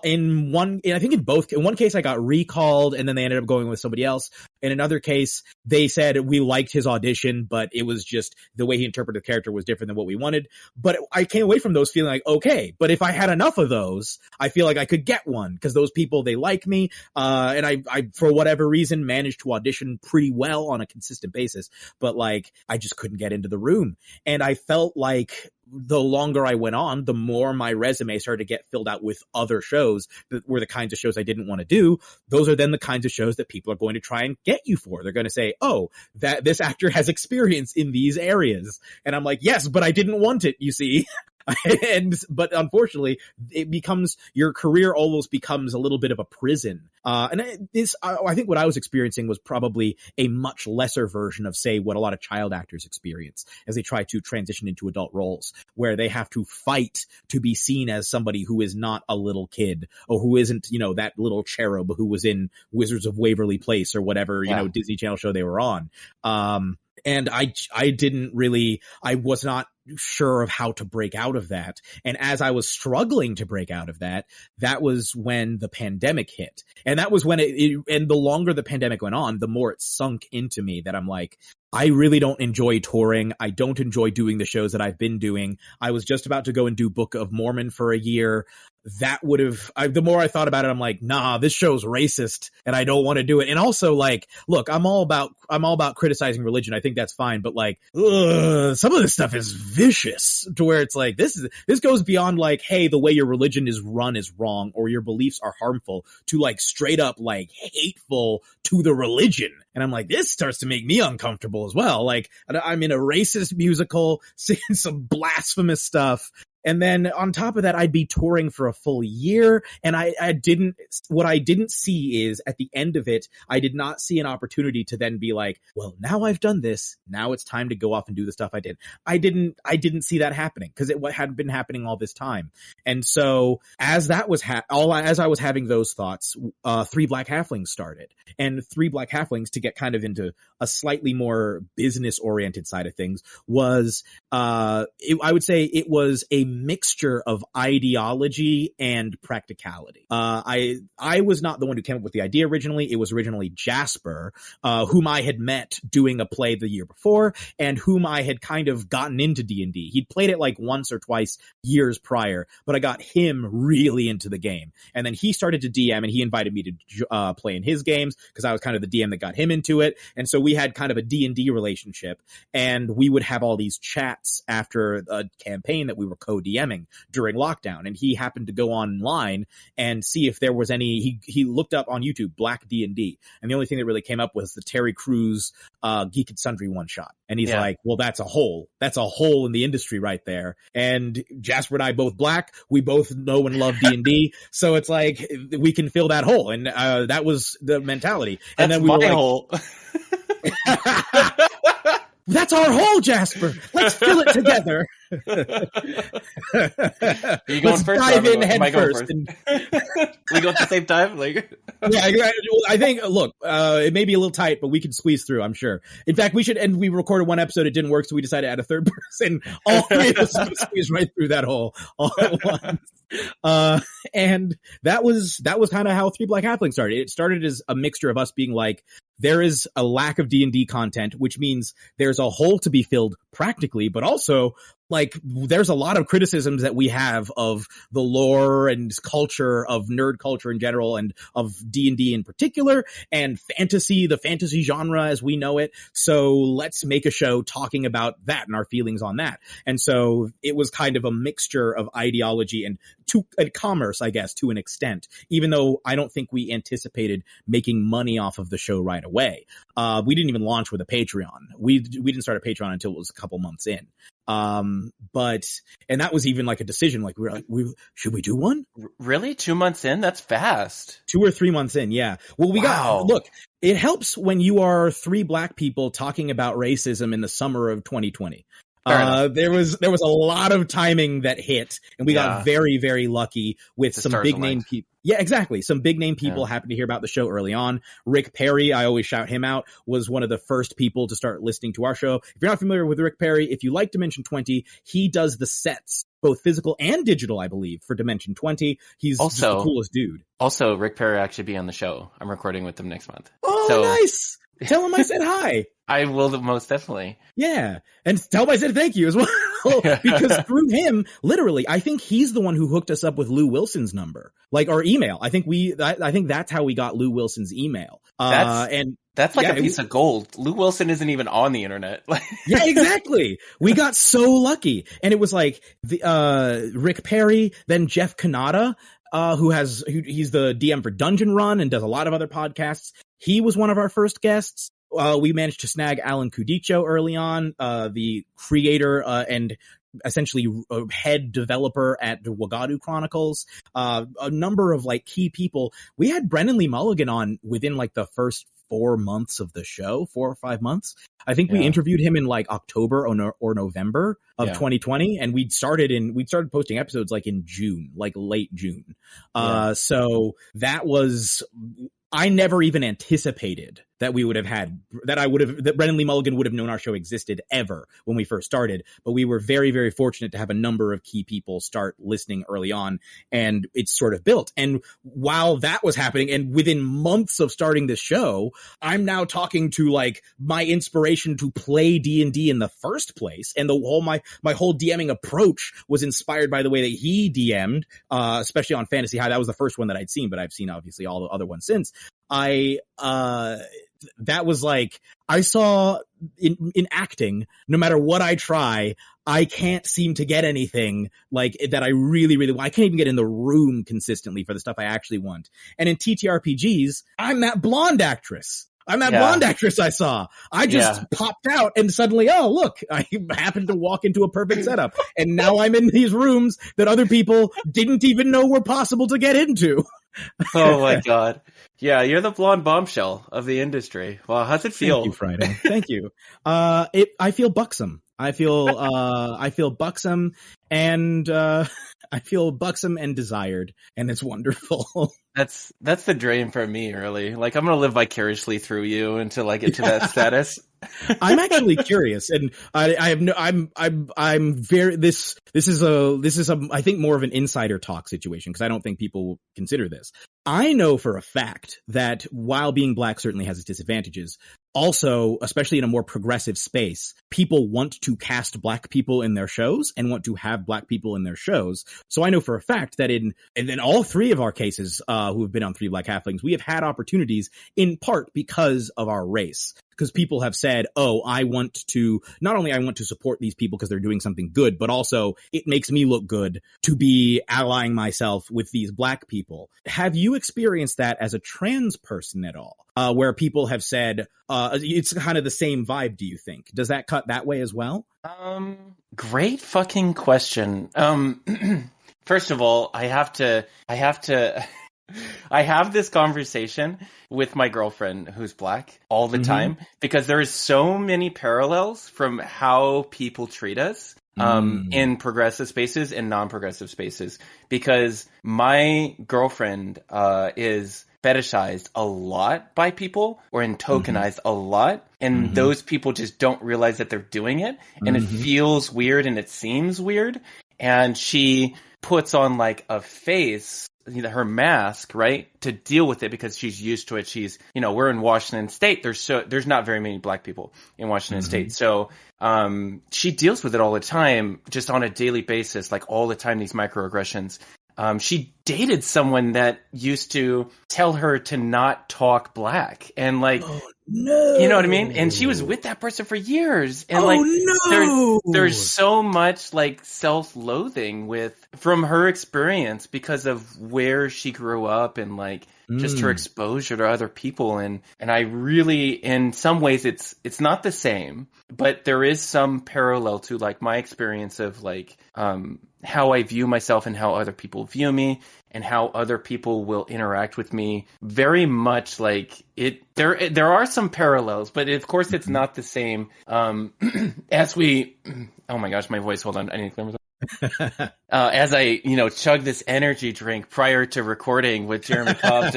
in one case I got recalled and then they ended up going with somebody else. In another case, they said we liked his audition, but it was just the way he interpreted the character was different than what we wanted. But I came away from those feeling like, okay, but if I had enough of those, I feel like I could get one because those people, they like me. And I, for whatever reason, managed to audition pretty well on a consistent basis, but like, I just couldn't get into the room. And I felt like the longer I went on, the more my resume started to get filled out with other shows that were the kinds of shows I didn't want to do. Those are then the kinds of shows that people are going to try and get you for. They're going to say, oh, that this actor has experience in these areas. And I'm like, yes, but I didn't want it, you see. But unfortunately, your career almost becomes a little bit of a prison. I think what I was experiencing was probably a much lesser version of, say, what a lot of child actors experience as they try to transition into adult roles, where they have to fight to be seen as somebody who is not a little kid or who isn't, that little cherub who was in Wizards of Waverly Place or whatever, Disney Channel show they were on. And I was not sure of how to break out of that. And as I was struggling to break out of that, that was when the pandemic hit. And that was when and the longer the pandemic went on, the more it sunk into me that I'm like, I really don't enjoy touring. I don't enjoy doing the shows that I've been doing. I was just about to go and do Book of Mormon for a year. That would have, the more I thought about it, I'm like, nah, this show's racist and I don't want to do it. And also, like, look, I'm all about criticizing religion. I think that's fine. But like, some of this stuff is vicious to where it's like, this goes beyond like, hey, the way your religion is run is wrong or your beliefs are harmful, to like straight up like hateful to the religion. And I'm like, this starts to make me uncomfortable as well. Like, I'm in a racist musical, singing some blasphemous stuff. And then on top of that, I'd be touring for a full year. And what I didn't see is at the end of it, I did not see an opportunity to then be like, well, now I've done this. Now it's time to go off and do the stuff I did. I didn't see that happening because it hadn't been happening all this time. And so as that was, as I was having those thoughts, Three Black Halflings started. And Three Black Halflings, to get kind of into a slightly more business oriented side of things, was, I would say it was a mixture of ideology and practicality. I was not the one who came up with the idea originally. It was originally Jasper, whom I had met doing a play the year before and whom I had kind of gotten into D&D. He'd played it like once or twice years prior, but I got him really into the game. And then he started to DM and he invited me to play in his games because I was kind of the DM that got him into it. And so we had kind of a D&D relationship, and we would have all these chats after a campaign that we were co-DMing during lockdown. And he happened to go online and see if there was any, he looked up on YouTube Black D&D, and the only thing that really came up was the Terry Crews Geek and Sundry one shot. And he's like, well, that's a hole in the industry right there. And Jasper and I both Black, we both know and love D&D, so it's like we can fill that hole. And that was the mentality. And that's then we were my like, hole. That's our hole, Jasper. Let's fill it together. You going Let's first? dive in head Am I going first. We go at the same time? Like, Yeah, I think, look, it may be a little tight, but we can squeeze through, I'm sure. In fact, we recorded one episode, it didn't work, so we decided to add a third person. All three of us squeeze right through that hole all at once. And that was kind of how Three Black Halflings started. It started as a mixture of us being like, there is a lack of D&D content, which means there's a hole to be filled practically, but also like there's a lot of criticisms that we have of the lore and culture of nerd culture in general and of D&D in particular and fantasy, the fantasy genre as we know it. So let's make a show talking about that and our feelings on that. And so it was kind of a mixture of ideology and commerce, I guess, to an extent, even though I don't think we anticipated making money off of the show right away. We didn't even launch with a Patreon. We didn't start a Patreon until it was a couple months in. And that was even like a decision, like should we do one? Really? 2 months in? That's fast. 2 or 3 months in. Yeah. Well, look, it helps when you are three Black people talking about racism in the summer of 2020. There was a lot of timing that hit, and we got very, very lucky with some big name people. Yeah, exactly. Some big name people happened to hear about the show early on. Rick Perry, I always shout him out, was one of the first people to start listening to our show. If you're not familiar with Rick Perry, if you like Dimension 20, he does the sets, both physical and digital, I believe, for Dimension 20. He's also just the coolest dude. Also, Rick Perry actually be on the show. I'm recording with him next month. Oh, nice. Tell him I said hi. I will most definitely. Yeah. And tell him I said thank you as well. Because through him, literally, I think he's the one who hooked us up with Lou Wilson's number, like our email. I think that's how we got Lou Wilson's email. That's like a piece of gold. Lou Wilson isn't even on the internet. Yeah, exactly. We got so lucky. And it was like Rick Perry, then Jeff Kanata, he's the DM for Dungeon Run and does a lot of other podcasts. He was one of our first guests. We managed to snag Alan Cudicio early on, the creator and essentially head developer at the Wagadu Chronicles. A number of like key people. We had Brennan Lee Mulligan on within like the first 4 months of the show, 4 or 5 months. I think we interviewed him in like October or November of 2020, and we'd started posting episodes like in June, like late June. So that was, I never even anticipated that we would have had, that Brennan Lee Mulligan would have known our show existed ever when we first started. But we were very, very fortunate to have a number of key people start listening early on, and it's sort of built. And while that was happening, and within months of starting this show, I'm now talking to like my inspiration to play D&D in the first place. And my whole DMing approach was inspired by the way that he DM'd, especially on Fantasy High. That was the first one that I'd seen, but I've seen obviously all the other ones since. That was like, I saw in acting, no matter what I try, I can't seem to get anything like that I really, really want. I can't even get in the room consistently for the stuff I actually want. And in TTRPGs, I'm that blonde actress. Blonde actress I saw. I just popped out and suddenly, oh, look, I happened to walk into a perfect setup. And now I'm in these rooms that other people didn't even know were possible to get into. Oh my God. Yeah, you're the blonde bombshell of the industry. Wow, how's it feel? Thank you, Friday. Thank you. I feel buxom. I feel buxom and desired, and it's wonderful. That's the dream for me, really. Like, I'm gonna live vicariously through you until I get to that status. I'm actually curious, and I'm very, this is I think more of an insider talk situation, because I don't think people will consider this. I know for a fact that while being black certainly has its disadvantages, also, especially in a more progressive space, people want to cast black people in their shows and want to have black people in their shows. So I know for a fact that in all three of our cases, who have been on Three Black Halflings, we have had opportunities in part because of our race. Because people have said, oh, not only I want to support these people because they're doing something good, but also it makes me look good to be allying myself with these black people. Have you experienced that as a trans person at all? Where people have said, it's kind of the same vibe, do you think? Does that cut that way as well? Great fucking question. First of all, I have to I have this conversation with my girlfriend who's black all the time, because there is so many parallels from how people treat us in progressive spaces and non-progressive spaces, because my girlfriend is fetishized a lot by people, or in tokenized a lot, and those people just don't realize that they're doing it, and it feels weird and it seems weird, and she puts on like a face, her mask, right, to deal with it, because she's used to it. She's, we're in Washington State. There's not very many black people in Washington State. So, she deals with it all the time, just on a daily basis, like all the time, these microaggressions. She dated someone that used to tell her to not talk black, and like, oh, no. You know what I mean? And she was with that person for years. And there's so much like self-loathing from her experience because of where she grew up, and like just her exposure to other people. And I really, in some ways it's not the same, but there is some parallel to like my experience of like, how I view myself and how other people view me, and how other people will interact with me. Very much like it. There are some parallels, but of course it's not the same. As we, oh my gosh, my voice. Hold on, I need to clear myself. As I, chug this energy drink prior to recording with Jeremy Cobb.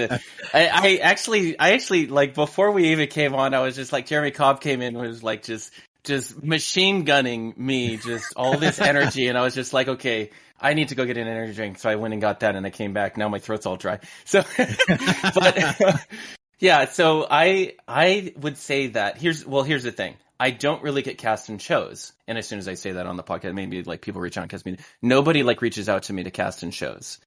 I actually, like, before we even came on, I was just like, Jeremy Cobb came in and was like, just machine gunning me, just all this energy. And I was just like, okay, I need to go get an energy drink. So I went and got that, and I came back. Now my throat's all dry. So, but yeah, so I would say that here's the thing. I don't really get cast in shows. And as soon as I say that on the podcast, maybe like people reach out and cast me. Nobody like reaches out to me to cast in shows.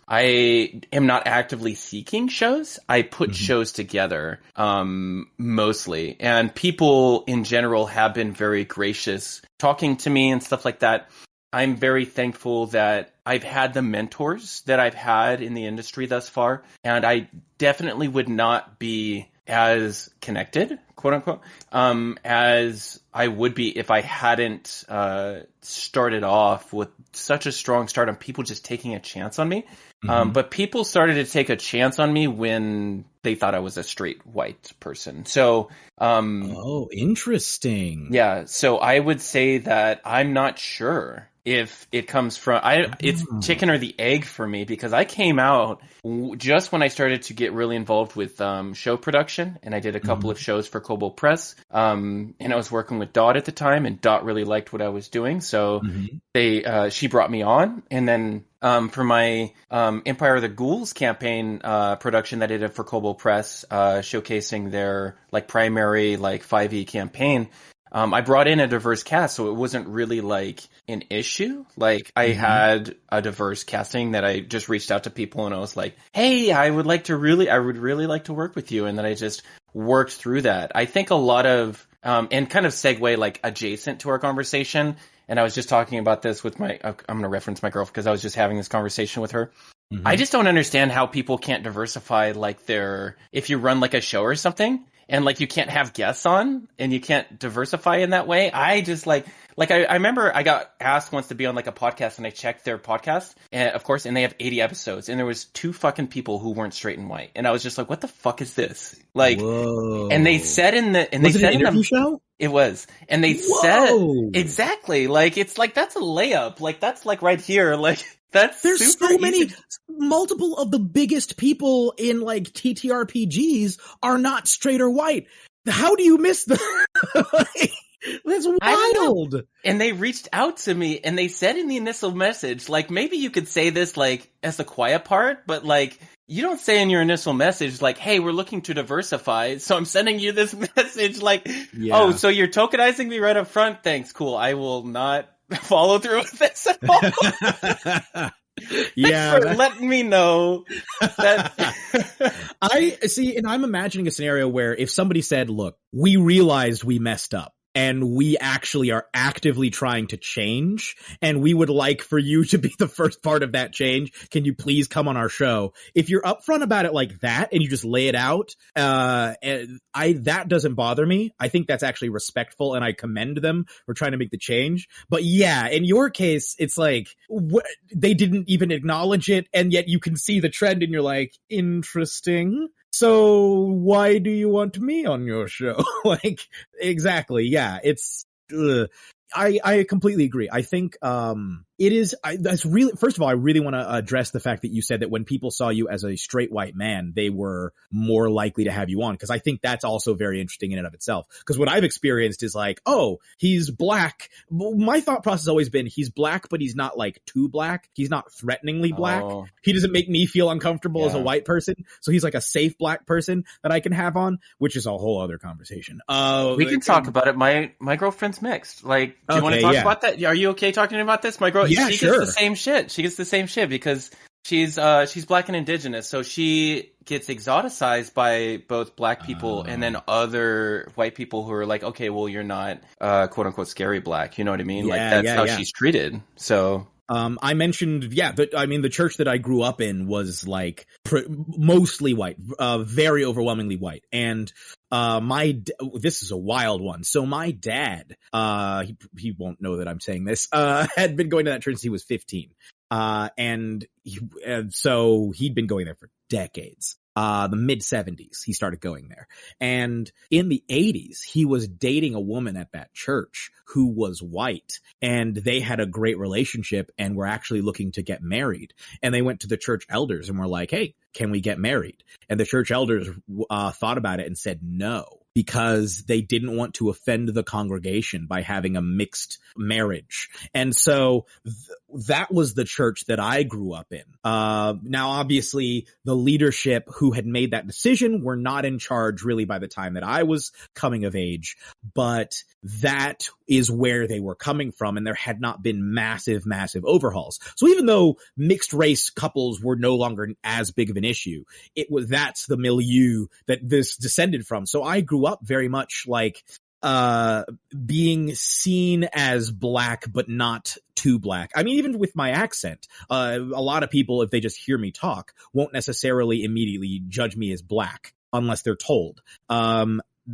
I am not actively seeking shows. I put shows together, mostly. And people in general have been very gracious talking to me and stuff like that. I'm very thankful that I've had the mentors that I've had in the industry thus far. And I definitely would not be as connected, quote unquote, as I would be if I hadn't started off with such a strong start on people just taking a chance on me. But people started to take a chance on me when they thought I was a straight white person. So, oh, interesting. Yeah. So I would say that I'm not sure if it comes from it's chicken or the egg for me, because I came out just when I started to get really involved with show production, and I did a couple of shows for Kobold Press, and I was working with Dot at the time, and Dot really liked what I was doing, so she brought me on, and then for my Empire of the Ghouls campaign production that I did for Kobold Press, showcasing their like primary like 5e campaign, I brought in a diverse cast, so it wasn't really like an issue. Like I had a diverse casting that I just reached out to people and I was like, "Hey, I would really like to work with you," and then I just worked through that. I think a lot of and kind of segue like adjacent to our conversation. And I was just talking about this with I'm going to reference my girlfriend because I was just having this conversation with her. I just don't understand how people can't diversify like if you run like a show or something and like you can't have guests on and you can't diversify in that way. I just I remember I got asked once to be on like a podcast and I checked their podcast and of course, and they have 80 episodes and there was 2 fucking people who weren't straight and white. And I was just like, what the fuck is this? Like, whoa. And they said was it an interview show? It was. And they said, exactly. Like, it's like, that's a layup. Like, that's like right here. Like, there's so many, multiple of the biggest people in like TTRPGs are not straight or white. How do you miss them? That's wild. And they reached out to me and they said in the initial message, like, maybe you could say this like as the quiet part, but like, you don't say in your initial message, like, hey, we're looking to diversify, so I'm sending you this message, like, oh, so you're tokenizing me right up front? Thanks, cool. I will not follow through with this at all. Yeah, for letting me know that. I see, and I'm imagining a scenario where if somebody said, look, we realized we messed up, and we actually are actively trying to change, and we would like for you to be the first part of that change. Can you please come on our show? If you're upfront about it like that, and you just lay it out, that doesn't bother me. I think that's actually respectful, and I commend them for trying to make the change. But yeah, in your case, it's like, they didn't even acknowledge it, and yet you can see the trend, and you're like, interesting. So why do you want me on your show? Like, exactly. Yeah, it's, I completely agree. I think, it is, that's really, first of all, I really want to address the fact that you said that when people saw you as a straight white man, they were more likely to have you on. Cause I think that's also very interesting in and of itself. Cause what I've experienced is like, oh, he's black. My thought process has always been he's black, but he's not like too black. He's not threateningly black. Oh. He doesn't make me feel uncomfortable as a white person. So he's like a safe black person that I can have on, which is a whole other conversation. We can talk about it. My girlfriend's mixed. Like, do you want to talk about that? Are you okay talking about this? My girl, she gets the same shit. She gets the same shit because she's black and indigenous, so she gets exoticized by both black people and then other white people who are like, okay, well, you're not quote unquote scary black. You know what I mean? Like that's how she's treated. So. I mentioned, the church that I grew up in was like mostly white, very overwhelmingly white. And, this is a wild one. So my dad, he won't know that I'm saying this, had been going to that church since he was 15. And so he'd been going there for decades. The mid 70s, he started going there. And in the 80s, he was dating a woman at that church who was white, and they had a great relationship and were actually looking to get married. And they went to the church elders and were like, hey, can we get married? And the church elders thought about it and said no, because they didn't want to offend the congregation by having a mixed marriage. And so that was the church that I grew up in. Now, obviously, the leadership who had made that decision were not in charge really by the time that I was coming of age, but that is where they were coming from, and there had not been massive overhauls. So even though mixed race couples were no longer as big of an issue, that's the milieu that this descended from. So I grew up very much like being seen as black, but not too black. I mean, even with my accent, a lot of people, if they just hear me talk, won't necessarily immediately judge me as black unless they're told.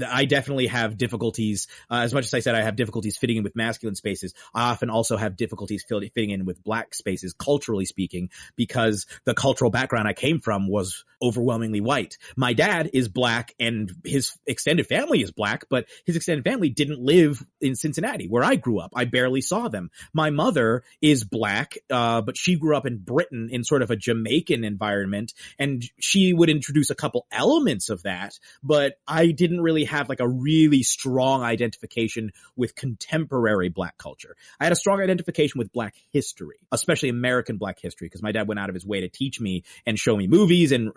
I definitely have difficulties, as much as I said I have difficulties fitting in with masculine spaces, I often also have difficulties fitting in with black spaces, culturally speaking, because the cultural background I came from was overwhelmingly white. My dad is black and his extended family is black, but his extended family didn't live in Cincinnati, where I grew up. I barely saw them. My mother is black, but she grew up in Britain in sort of a Jamaican environment, and she would introduce a couple elements of that, but I didn't really have like a really strong identification with contemporary black culture. I had a strong identification with black history, especially American black history, because my dad went out of his way to teach me and show me movies, and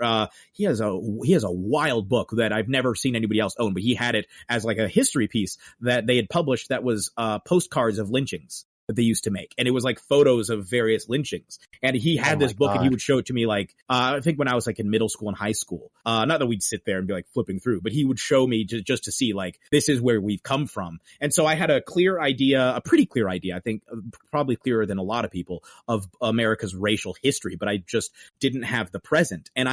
he has a wild book that I've never seen anybody else own, but he had it as like a history piece that they had published that was postcards of lynchings that they used to make. And it was like photos of various lynchings. And he had this book, and he would show it to me like, I think when I was like in middle school and high school, not that we'd sit there and be like flipping through, but he would show me just to see like, this is where we've come from. And so I had a pretty clear idea, I think probably clearer than a lot of people, of America's racial history, but I just didn't have the present. And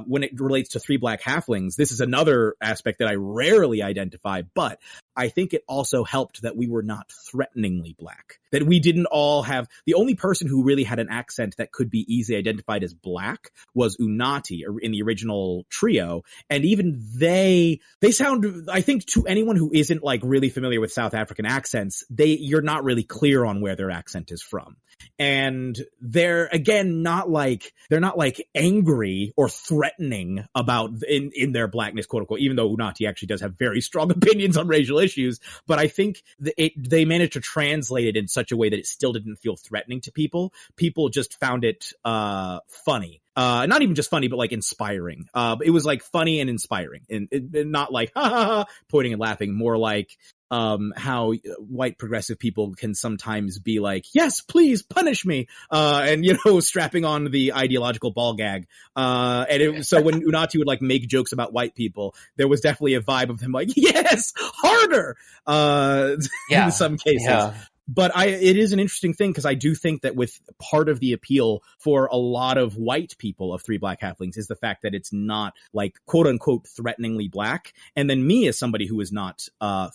when it relates to Three Black Halflings, this is another aspect that I rarely identify, but I think it also helped that we were not threateningly black, that we didn't all have, the only person who really had an accent that could be easily identified as black was Unati in the original trio. And even they sound, I think, to anyone who isn't like really familiar with South African accents, you're not really clear on where their accent is from. And they're, again, they're not like angry or threatening about in their blackness, quote unquote, even though Unati actually does have very strong opinions on racial issues. But I think they managed to translate it in such a way that it still didn't feel threatening to people. People just found it funny. Not even just funny, but like inspiring. It was like funny and inspiring, and not like ha ha ha, pointing and laughing, more like how white progressive people can sometimes be like, yes, please punish me, and strapping on the ideological ball gag. So when Unati would like make jokes about white people, there was definitely a vibe of him like, yes, harder, in some cases. Yeah. But it is an interesting thing, because I do think that with part of the appeal for a lot of white people of Three Black Halflings is the fact that it's not like quote unquote threateningly black. And then me, as somebody who is not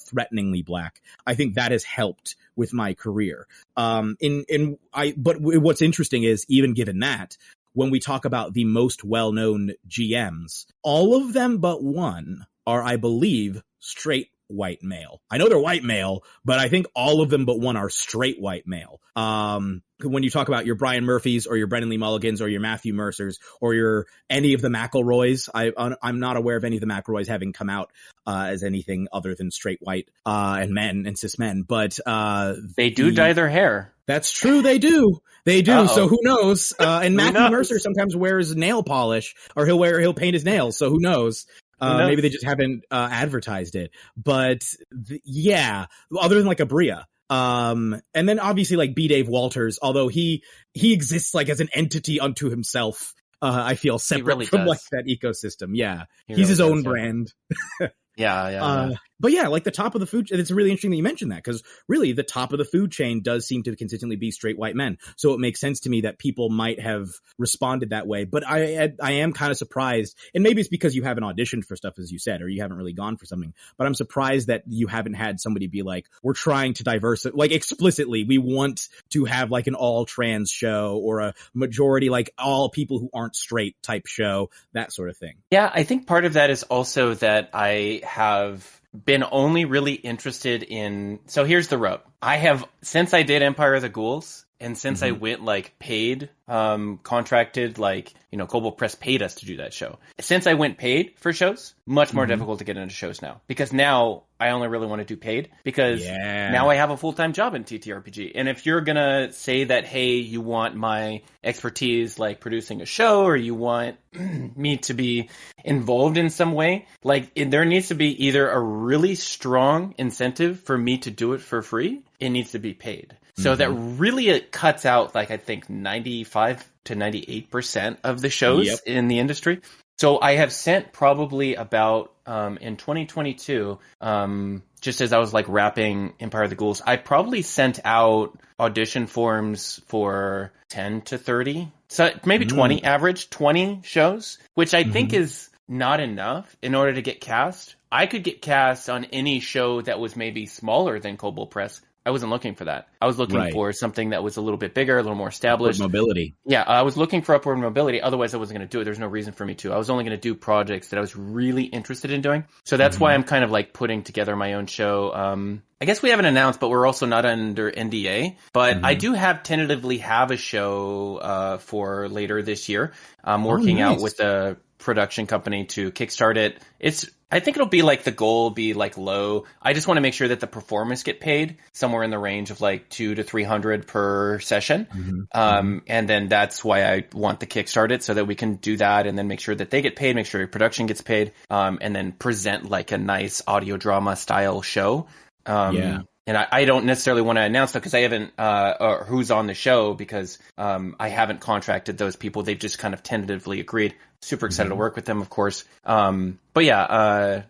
threateningly black, I think that has helped with my career. But what's interesting is, even given that, when we talk about the most well-known GMs, all of them but one are, I believe, straight white male. I know they're white male, but I think all of them but one are straight white male. When you talk about your Brian Murphys or your Brendan Lee Mulligans or your Matthew Mercers or any of the McElroys, I'm not aware of any of the McElroys having come out as anything other than straight white and men and cis men. But they do dye their hair. That's true. They do. Uh-oh. So who knows? And Matthew knows? Mercer sometimes wears nail polish, or he'll paint his nails. So who knows? Maybe they just haven't advertised it. But yeah, other than like a Bria. And then obviously like B. Dave Walters, although he exists like as an entity unto himself. I feel separate really from like that ecosystem. Yeah. He's his own brand. Yeah. But yeah, like the top of the food, it's really interesting that you mentioned that, because really the top of the food chain does seem to consistently be straight white men. So it makes sense to me that people might have responded that way. But I am kind of surprised, and maybe it's because you haven't auditioned for stuff, as you said, or you haven't really gone for something, but I'm surprised that you haven't had somebody be like, we're trying to diversify, like explicitly, we want to have like an all trans show, or a majority, like all people who aren't straight type show, that sort of thing. Yeah, I think part of that is also that I have been only really interested in, so here's the rub. I have, since I did Empire of the Ghouls, and since I went like paid, contracted, like, Global Press paid us to do that show. Since I went paid for shows, much more difficult to get into shows now, because now I only really want to do paid, because now I have a full-time job in TTRPG. And if you're going to say that, hey, you want my expertise, like producing a show, or you want me to be involved in some way, like there needs to be either a really strong incentive for me to do it for free. It needs to be paid. So that really it cuts out, like, I think 95 to 98% of the shows in the industry. So I have sent probably about, in 2022, just as I was like wrapping Empire of the Ghouls, I probably sent out audition forms for 10 to 30, so maybe 20 average, 20 shows, which I think is not enough in order to get cast. I could get cast on any show that was maybe smaller than Kobold Press. I wasn't looking for that. I was looking for something that was a little bit bigger, a little more established. Upward mobility. Yeah, I was looking for upward mobility. Otherwise, I wasn't going to do it. There's no reason for me to. I was only going to do projects that I was really interested in doing. So that's why I'm kind of like putting together my own show. I guess we haven't announced, but we're also not under NDA. But I do tentatively have a show for later this year. I'm working out with a production company to kickstart it. I think it'll be like the goal will be like low. I just want to make sure that the performers get paid somewhere in the range of like $200 to $300 per session. And then that's why I want the Kickstarted so that we can do that and then make sure that they get paid, make sure your production gets paid, and then present like a nice audio drama style show. And I don't necessarily want to announce that because I haven't, or who's on the show because, I haven't contracted those people. They've just kind of tentatively agreed. Super excited to work with them, of course. But yeah,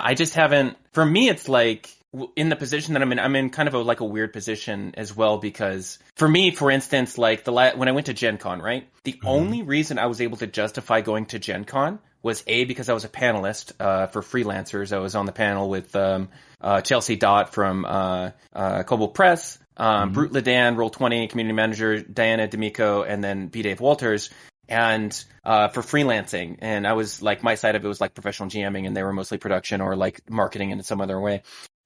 I just haven't, for me, it's like in the position that I'm in kind of like a weird position as well because for me, for instance, like when I went to Gen Con, right? The only reason I was able to justify going to Gen Con was because I was a panelist, for freelancers. I was on the panel with, Chelsea Dott from Kobold Press, Brute Ledan, Roll20, community manager Diana D'Amico, and then B. Dave Walters, and for freelancing. And I was like, my side of it was like professional GMing, and they were mostly production or like marketing in some other way.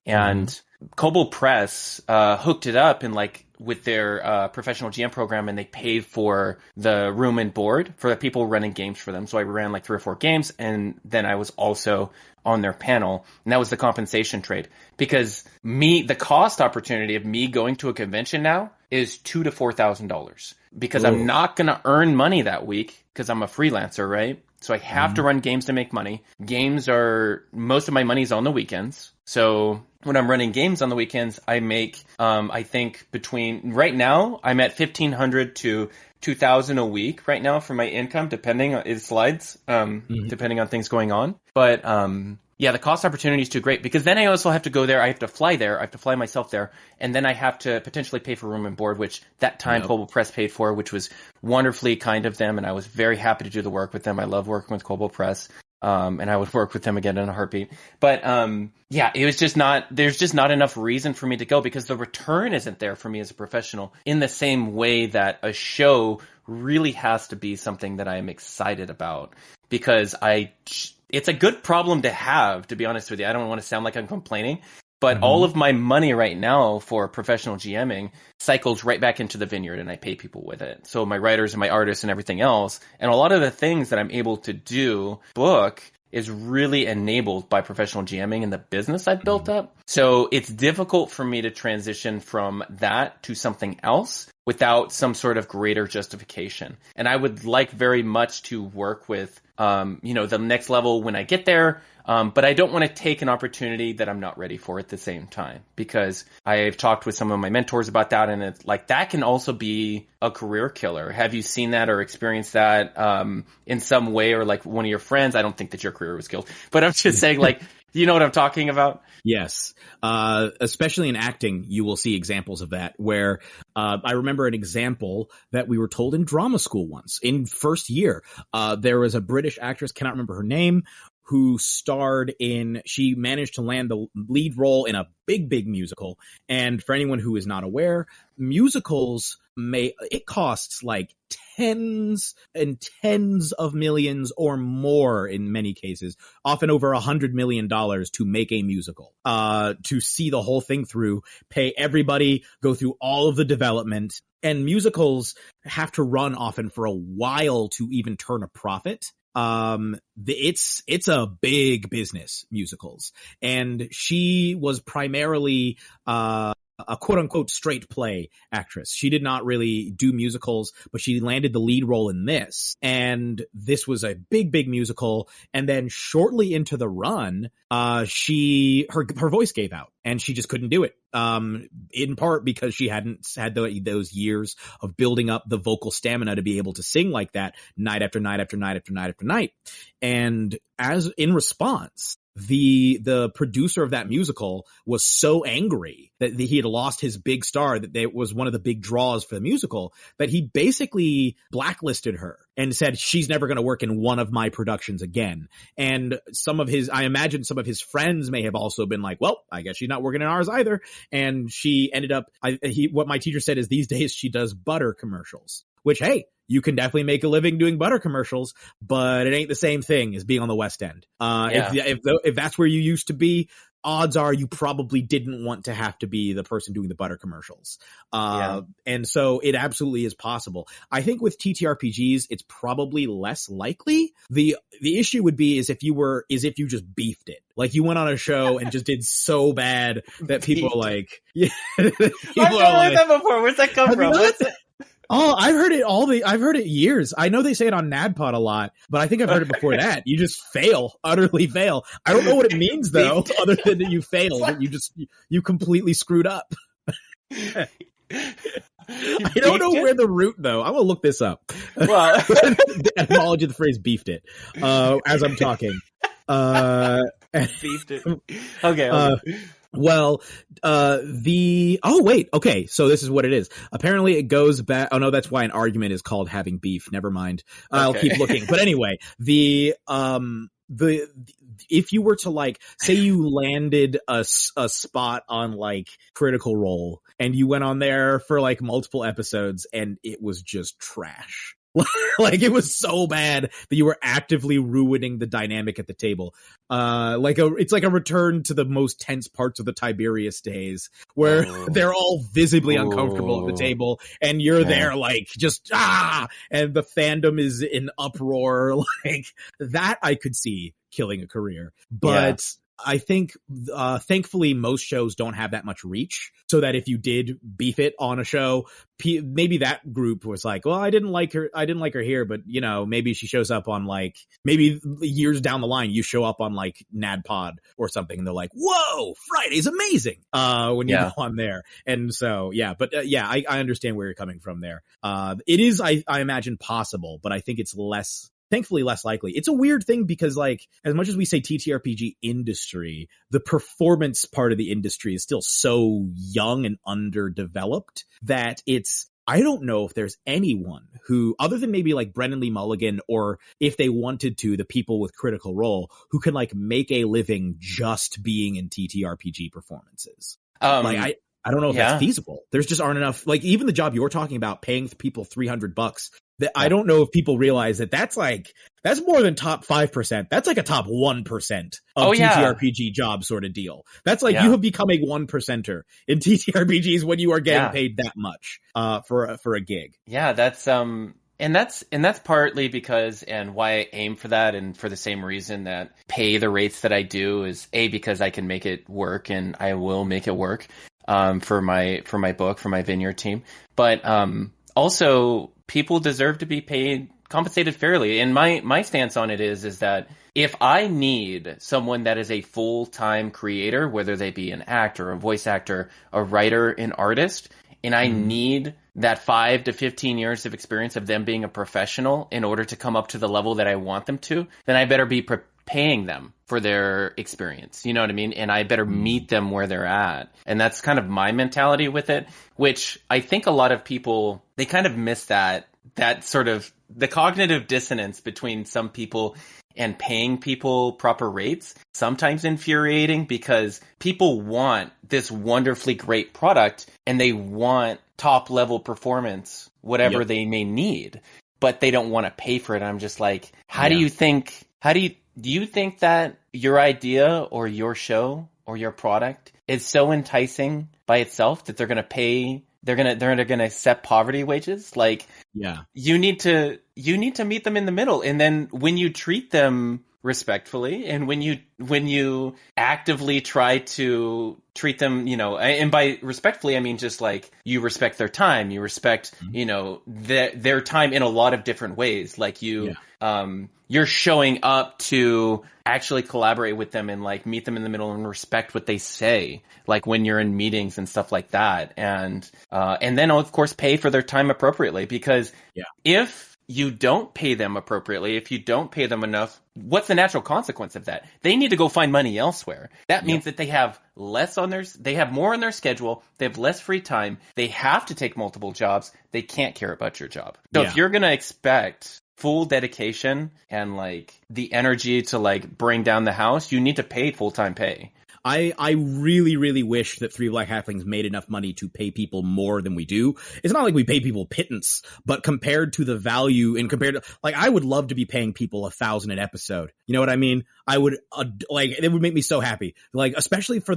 And Kobold Press hooked it up and like with their professional GM program, and they paid for the room and board for the people running games for them. So I ran like 3 or 4 games, and then I was also on their panel, and that was the compensation trade. Because the cost opportunity of me going to a convention now is $2,000 to $4,000 because I'm not going to earn money that week because I'm a freelancer, right? So I have to run games to make money. Most of my money's on the weekends. So when I'm running games on the weekends, I make, I think right now I'm at $1,500 to $2,000 a week right now for my income, depending on it slides, depending on things going on. But, yeah, the cost opportunity is too great because then I also have to go there. I have to fly there. I have to fly myself there. And then I have to potentially pay for room and board, which that time Kobold Press paid for, which was wonderfully kind of them. And I was very happy to do the work with them. I love working with Kobold Press. And I would work with them again in a heartbeat. But, yeah, there's just not enough reason for me to go because the return isn't there for me as a professional in the same way that a show really has to be something that I am excited about because it's a good problem to have, to be honest with you. I don't want to sound like I'm complaining, but all of my money right now for professional GMing cycles right back into the vineyard and I pay people with it. So my writers and my artists and everything else. And a lot of the things that I'm able to book is really enabled by professional GMing and the business I've built up. So it's difficult for me to transition from that to something else without some sort of greater justification. And I would like very much to work with, the next level when I get there. But I don't want to take an opportunity that I'm not ready for at the same time because I've talked with some of my mentors about that. And it's like, that can also be a career killer. Have you seen that or experienced that, in some way or like one of your friends? I don't think that your career was killed, but I'm just saying like, you know what I'm talking about? Yes. Especially in acting, you will see examples of that where, I remember an example that we were told in drama school once in first year. There was a British actress, cannot remember her name, who she managed to land the lead role in a big musical. And for anyone who is not aware, musicals it costs like tens and tens of millions or more in many cases, often over $100 million to make a musical, to see the whole thing through, pay everybody, go through all of the development. And musicals have to run often for a while to even turn a profit. It's a big business, musicals. And she was primarily, a quote unquote straight play actress. She did not really do musicals, but she landed the lead role in this. And this was a big musical. And then shortly into the run, her voice gave out and she just couldn't do it. In part because she hadn't had those years of building up the vocal stamina to be able to sing like that night after night after night after night after night. And in response, the producer of that musical was so angry that he had lost his big star, that it was one of the big draws for the musical, that he basically blacklisted her and said she's never going to work in one of my productions again. And I imagine some of his friends may have also been like, well, I guess she's not working in ours either. And she ended up, what my teacher said is these days she does butter commercials, which, hey, you can definitely make a living doing butter commercials, but it ain't the same thing as being on the West End. If that's where you used to be, odds are you probably didn't want to have to be the person doing the butter commercials. And so it absolutely is possible. I think with TTRPGs, it's probably less likely. The issue would be if you just beefed it. Like you went on a show and just did so bad that people are like, yeah. I've never heard that before. Where's that come from? What's it? Oh, I've heard it years. I know they say it on NADPOD a lot, but I think I've heard it before that. You just utterly fail. I don't know what it means though, other than that you failed, that you completely screwed up. I don't know where the root though. I will look this up. Well, the etymology of the phrase beefed it, as I'm talking. Beefed it. Okay. Well, okay, so this is what it is. Apparently it goes back, oh no, that's why an argument is called having beef. Never mind. I'll keep looking. But anyway, if you were to like, say you landed a spot on like Critical Role and you went on there for like multiple episodes and it was just trash. Like it was so bad that you were actively ruining the dynamic at the table. It's like a return to the most tense parts of the Tiberius days where they're all visibly uncomfortable at the table and you're there like just, and the fandom is in uproar. Like that I could see killing a career, but I think, thankfully most shows don't have that much reach, so that if you did beef it on a show, maybe that group was like, well, I didn't like her here, but you know, maybe she shows up on like, maybe years down the line, you show up on like NADPOD or something and they're like, whoa, Friday's amazing, when you go on there. And so, I understand where you're coming from there. It is, I imagine possible, but I think it's thankfully less likely. It's a weird thing because like, as much as we say TTRPG industry, the performance part of the industry is still so young and underdeveloped that I don't know if there's anyone who, other than maybe like Brennan Lee Mulligan, or if they wanted to, the people with Critical Role, who can like make a living just being in TTRPG performances. I don't know if that's feasible. There's just aren't enough, like even the job you're talking about, paying people $300, that I don't know if people realize that's more than top 5%. That's like a top 1% of TTRPG job sort of deal. That's like you have become a 1%er in TTRPGs when you are getting paid that much for a gig. Yeah, that's and that's partly because, and why I aim for that, and for the same reason that pay the rates that I do, is because I can make it work, and I will make it work for my book, for my Vineyard team. But also, people deserve to be compensated fairly. And my stance on it is that if I need someone that is a full-time creator, whether they be an actor, a voice actor, a writer, an artist, and I need that 5 to 15 years of experience of them being a professional in order to come up to the level that I want them to, then I better be paying them for their experience. You know what I mean? And I better meet them where they're at. And that's kind of my mentality with it, which I think a lot of people, they kind of miss that sort of the cognitive dissonance between some people and paying people proper rates. Sometimes infuriating, because people want this wonderfully great product and they want top level performance, whatever they may need, but they don't want to pay for it. I'm just like, do you think that your idea or your show or your product is so enticing by itself that they're going to pay, they're going to accept poverty wages? Like, you need to meet them in the middle. And then when you treat them respectfully, and when you actively try to treat them, and by respectfully, I mean just like you respect their time, you respect, their time in a lot of different ways. Like you're showing up to actually collaborate with them and like meet them in the middle and respect what they say, like when you're in meetings and stuff like that. And then of course pay for their time appropriately, because if you don't pay them appropriately, if you don't pay them enough, what's the natural consequence of that? They need to go find money elsewhere. That means that they have they have more on their schedule. They have less free time. They have to take multiple jobs. They can't care about your job. So if you're going to expect full dedication and like the energy to like bring down the house, you need to pay full-time pay. I really, really wish that Three Black Halflings made enough money to pay people more than we do. It's not like we pay people pittance, but compared to the value and compared to, like, I would love to be paying people $1,000 an episode. You know what I mean? I would, like, it would make me so happy. Like, especially for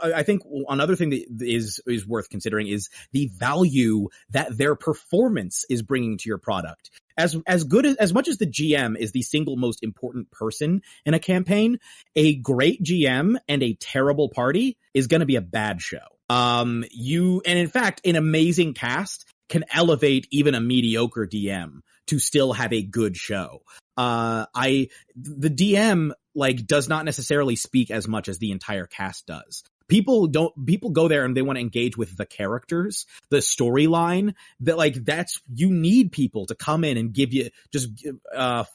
I think another thing that is worth considering is the value that their performance is bringing to your product. As much as the GM is the single most important person in a campaign, a great GM and a terrible party is going to be a bad show. And in fact, an amazing cast can elevate even a mediocre DM to still have a good show. The DM like does not necessarily speak as much as the entire cast does. People go there and they want to engage with the characters, the storyline, you need people to come in and give you,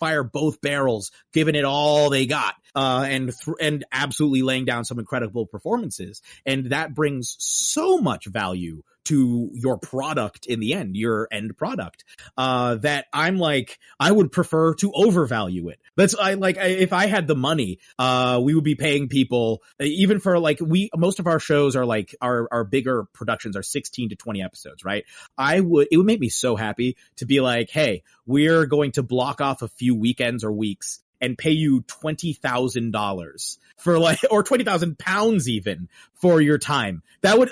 fire both barrels, giving it all they got, and absolutely laying down some incredible performances. And that brings so much value to your product in the end, your end product, that I'm like, I would prefer to overvalue it. If I had the money, we would be paying people, even for most of our shows are like, our bigger productions are 16 to 20 episodes, right? It would make me so happy to be like, hey, we're going to block off a few weekends or weeks and pay you $20,000 for or 20,000 pounds even for your time. That would,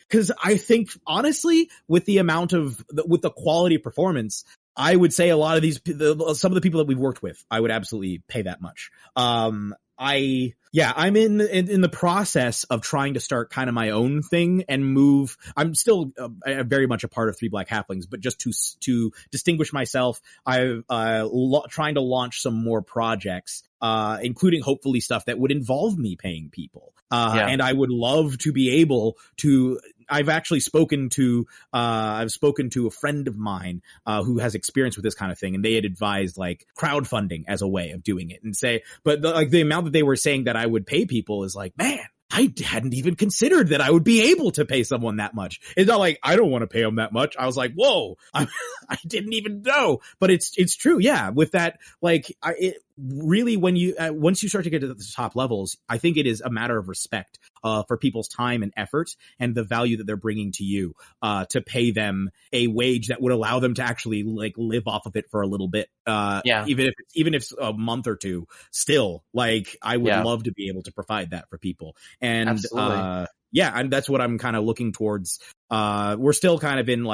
cause I think honestly, with the quality of performance, I would say a lot of some of the people that we've worked with, I would absolutely pay that much. I'm in the process of trying to start kind of my own thing and move. I'm still very much a part of Three Black Halflings, but just to distinguish myself, I'm trying to launch some more projects, including hopefully stuff that would involve me paying people. And I would love to be able to. I've actually spoken to a friend of mine who has experience with this kind of thing, and they had advised like crowdfunding as a way of doing it, and but the amount that they were saying that I would pay people is like, man, I hadn't even considered that I would be able to pay someone that much. It's not like I don't want to pay them that much. I was like, whoa, I didn't even know. But it's true, yeah. With that, really, when you once you start to get to the top levels, I think it is a matter of respect for people's time and effort and the value that they're bringing to you, to pay them a wage that would allow them to actually live off of it for a little bit. Even if it's a month or two, still, I would love to be able to provide that for people. And and that's what I'm kind of looking towards. We're still kind of in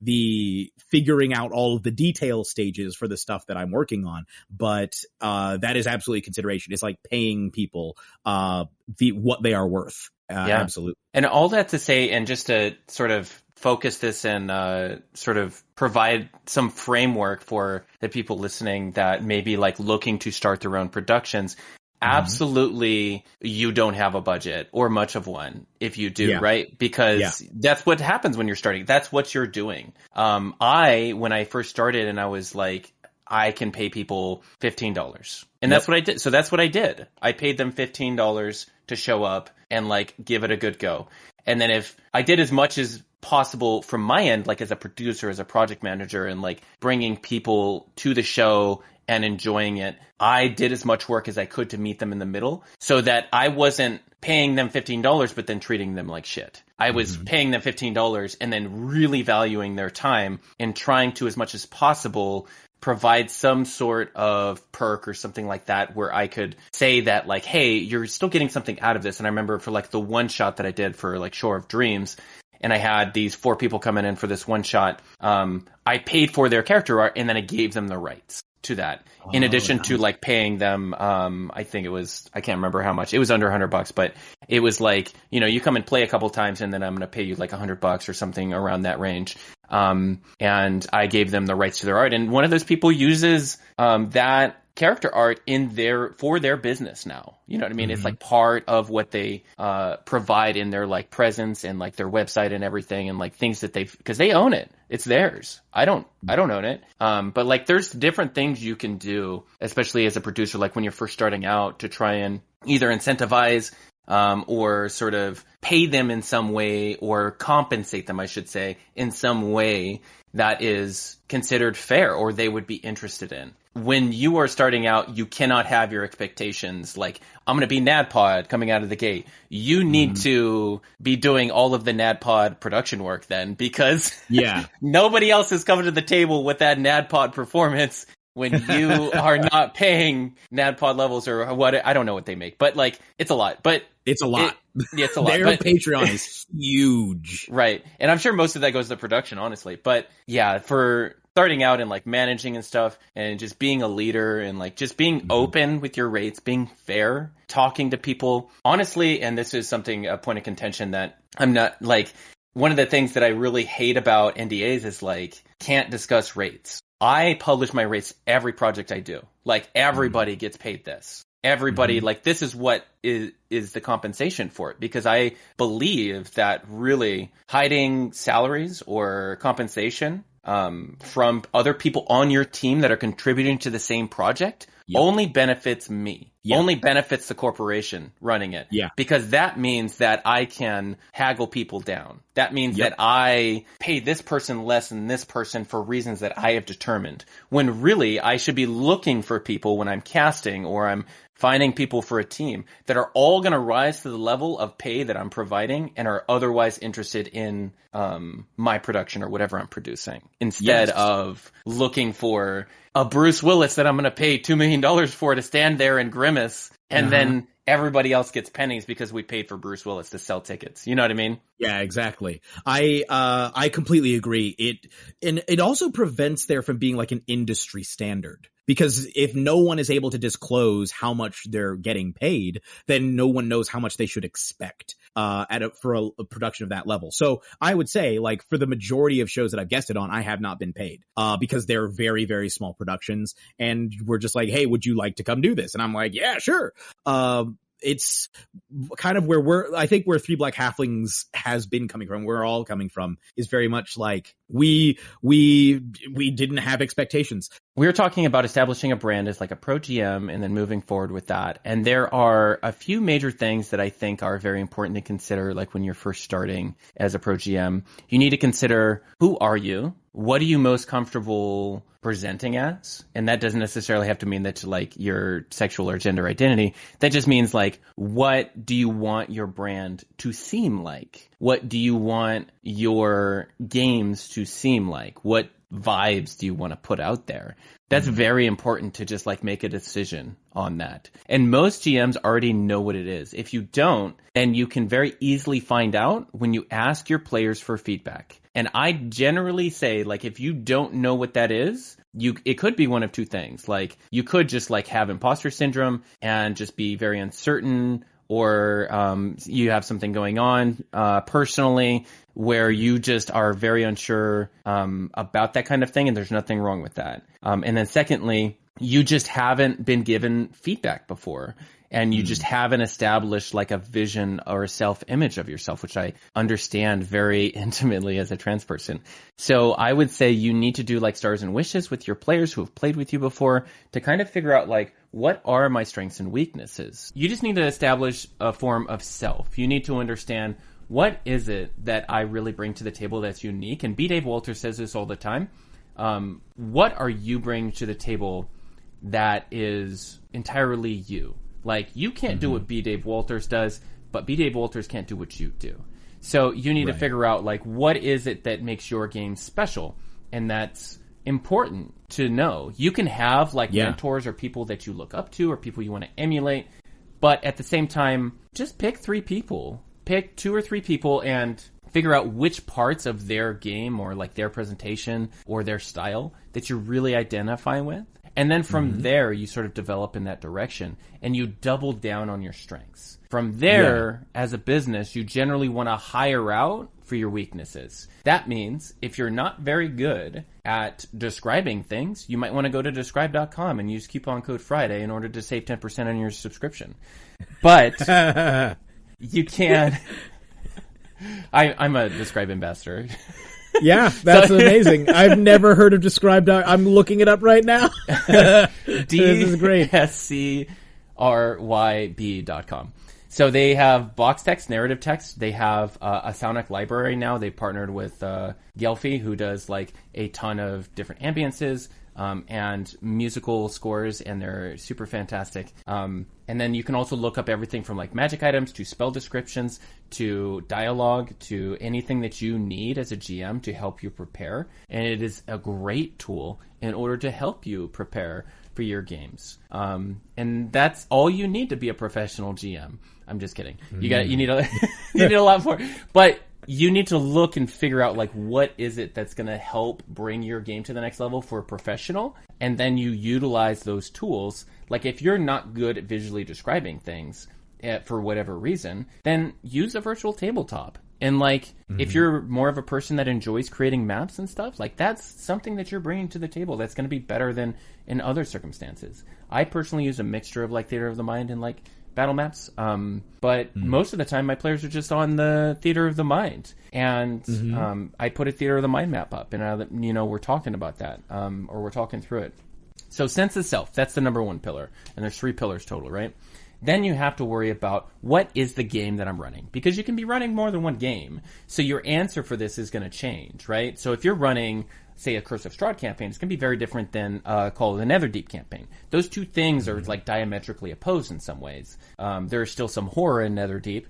the figuring out all of the detail stages for the stuff that I'm working on, but that is absolutely a consideration. It's like paying people what they are worth. Absolutely. And all that to say, and just to sort of focus this and sort of provide some framework for the people listening that may be looking to start their own productions. Absolutely, you don't have a budget or much of one if you do, right? Because that's what happens when you're starting. That's what you're doing. When I first started and I was like, I can pay people $15. And that's what I did. So that's what I did. I paid them $15 to show up and give it a good go. And then if I did as much as possible from my end, as a producer, as a project manager, and bringing people to the show and enjoying it, I did as much work as I could to meet them in the middle so that I wasn't paying them $15 but then treating them like shit. I was paying them $15 and then really valuing their time and trying to, as much as possible, provide some sort of perk or something like that where I could say that hey, you're still getting something out of this. And I remember for the one shot that I did for Shore of Dreams, and I had these 4 people coming in for this one shot, I paid for their character art and then I gave them the rights to that, in addition to paying them, I think it was, I can't remember how much, it was under $100, but it was you come and play a couple times and then I'm going to pay you $100 or something around that range. And I gave them the rights to their art. And one of those people uses, that character art for their business now. You know what I mean? It's like part of what they provide in their like presence and like their website and everything, and like things that because they own it. It's theirs. I don't own it. But like there's different things you can do, especially as a producer, like when you're first starting out, to try and either incentivize or sort of pay them in some way, or compensate them, I should say, in some way that is considered fair or they would be interested in. When you are starting out, you cannot have your expectations like, I'm going to be NADPOD coming out of the gate. You need to be doing all of the NADPOD production work then, because nobody else is coming to the table with that NADPOD performance when you are not paying NADPOD levels or what. I don't know what they make, but like, it's a lot. But it's a lot. It's a lot. Their Patreon is huge. Right. And I'm sure most of that goes to production, honestly. But yeah, for starting out and like managing and stuff, and just being a leader and like just being open with your rates, being fair, talking to people honestly. And this is something, a point of contention that I'm not like, one of the things that I really hate about NDAs is like, can't discuss rates. I publish my rates every project I do. Like everybody gets paid this. Everybody, like, this is what is the compensation for it, because I believe that really hiding salaries or compensation from other people on your team that are contributing to the same project only benefits me, only benefits the corporation running it. Because that means that I can haggle people down. That means that I pay this person less than this person for reasons that I have determined, when really I should be looking for people when I'm casting or I'm finding people for a team that are all going to rise to the level of pay that I'm providing and are otherwise interested in my production or whatever I'm producing, instead of looking for a Bruce Willis that I'm going to pay $2 million for to stand there and grimace, and then everybody else gets pennies because we paid for Bruce Willis to sell tickets. You know what I mean? Yeah, exactly. I completely agree. It also prevents there from being like an industry standard. Because if no one is able to disclose how much they're getting paid, then no one knows how much they should expect for a production of that level. So I would say, like, for the majority of shows that I've guested on, I have not been paid because they're very, very small productions. And we're just like, hey, would you like to come do this? And I'm like, yeah, sure. It's kind of where I think where Three Black Halflings has been coming from, we're all coming from, is very much like we didn't have expectations. We were talking about establishing a brand as like a pro GM and then moving forward with that. And there are a few major things that I think are very important to consider, like when you're first starting as a pro GM. You need to consider, who are you? What are you most comfortable presenting as? And that doesn't necessarily have to mean that like your sexual or gender identity. That just means like, what do you want your brand to seem like? What do you want your games to seem like? What vibes do you want to put out there? That's very important to just like make a decision on that. And most GMs already know what it is. If you don't, then you can very easily find out when you ask your players for feedback. And I generally say, like, if you don't know what that is, it could be one of two things. Like, you could just like have imposter syndrome and just be very uncertain, or you have something going on personally where you just are very unsure about that kind of thing, and there's nothing wrong with that. And then secondly, you just haven't been given feedback before, and you just haven't established like a vision or a self-image of yourself, which I understand very intimately as a trans person. So I would say you need to do like stars and wishes with your players who have played with you before to kind of figure out like, what are my strengths and weaknesses? You just need to establish a form of self. You need to understand, what is it that I really bring to the table that's unique? And B. Dave Walters says this all the time. What are you bringing to the table that is entirely you? Like, you can't do what B. Dave Walters does, but B. Dave Walters can't do what you do. So you need to figure out, like, what is it that makes your game special? And that's important to know. You can have, like, mentors or people that you look up to or people you want to emulate, but at the same time, just pick 3 people. Pick 2 or 3 people and figure out which parts of their game or, like, their presentation or their style that you really identify with. And then from there, you sort of develop in that direction and you double down on your strengths. From there, as a business, you generally want to hire out for your weaknesses. That means if you're not very good at describing things, you might want to go to describe.com and use coupon code Friday in order to save 10% on your subscription. But you can... I'm a Describe ambassador. Yeah, that's amazing. I've never heard of Describe. I'm looking it up right now. This is great. DSCRYB.com. So they have box text, narrative text. They have a Sonic library now. They partnered with Gelfie, who does like a ton of different ambiances and musical scores, and they're super fantastic. And then you can also look up everything from like magic items to spell descriptions to dialogue to anything that you need as a GM to help you prepare. And it is a great tool in order to help you prepare for your games. And that's all you need to be a professional GM. I'm just kidding. You need a lot more, but you need to look and figure out like what is it that's going to help bring your game to the next level for a professional, and then you utilize those tools. Like if you're not good at visually describing things for whatever reason, then use a virtual tabletop. And like if you're more of a person that enjoys creating maps and stuff, like that's something that you're bringing to the table that's going to be better than in other circumstances. I personally use a mixture of like theater of the mind and like battle maps, but most of the time my players are just on the theater of the mind, and I put a theater of the mind map up, and we're talking about that, or we're talking through it. So sense of self, that's the number one pillar, and there's 3 pillars total, right? Then you have to worry about what is the game that I'm running, because you can be running more than one game, so your answer for this is going to change, right? So if you're running, say, a Curse of Strahd campaign, it's going to be very different than Call of the Netherdeep campaign. Those two things are like diametrically opposed in some ways. There's still some horror in Netherdeep,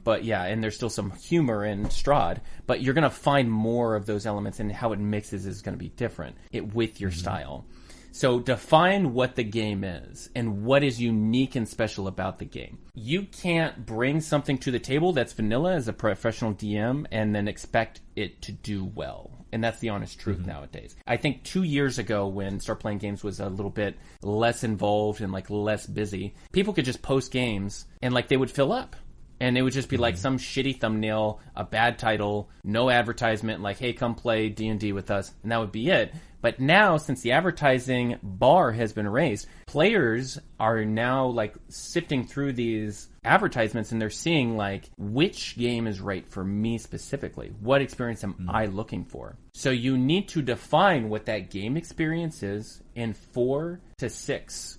but yeah, and there's still some humor in Strahd, but you're going to find more of those elements, and how it mixes is going to be different with your style. So define what the game is and what is unique and special about the game. You can't bring something to the table that's vanilla as a professional DM and then expect it to do well. And that's the honest truth nowadays. I think 2 years ago when Start Playing Games was a little bit less involved and like less busy, people could just post games and like they would fill up. And it would just be like some shitty thumbnail, a bad title, no advertisement, like, hey, come play D&D with us, and that would be it. But now, since the advertising bar has been raised, players are now, like, sifting through these advertisements, and they're seeing, like, which game is right for me specifically. What experience am I looking for? So you need to define what that game experience is in 4 to 6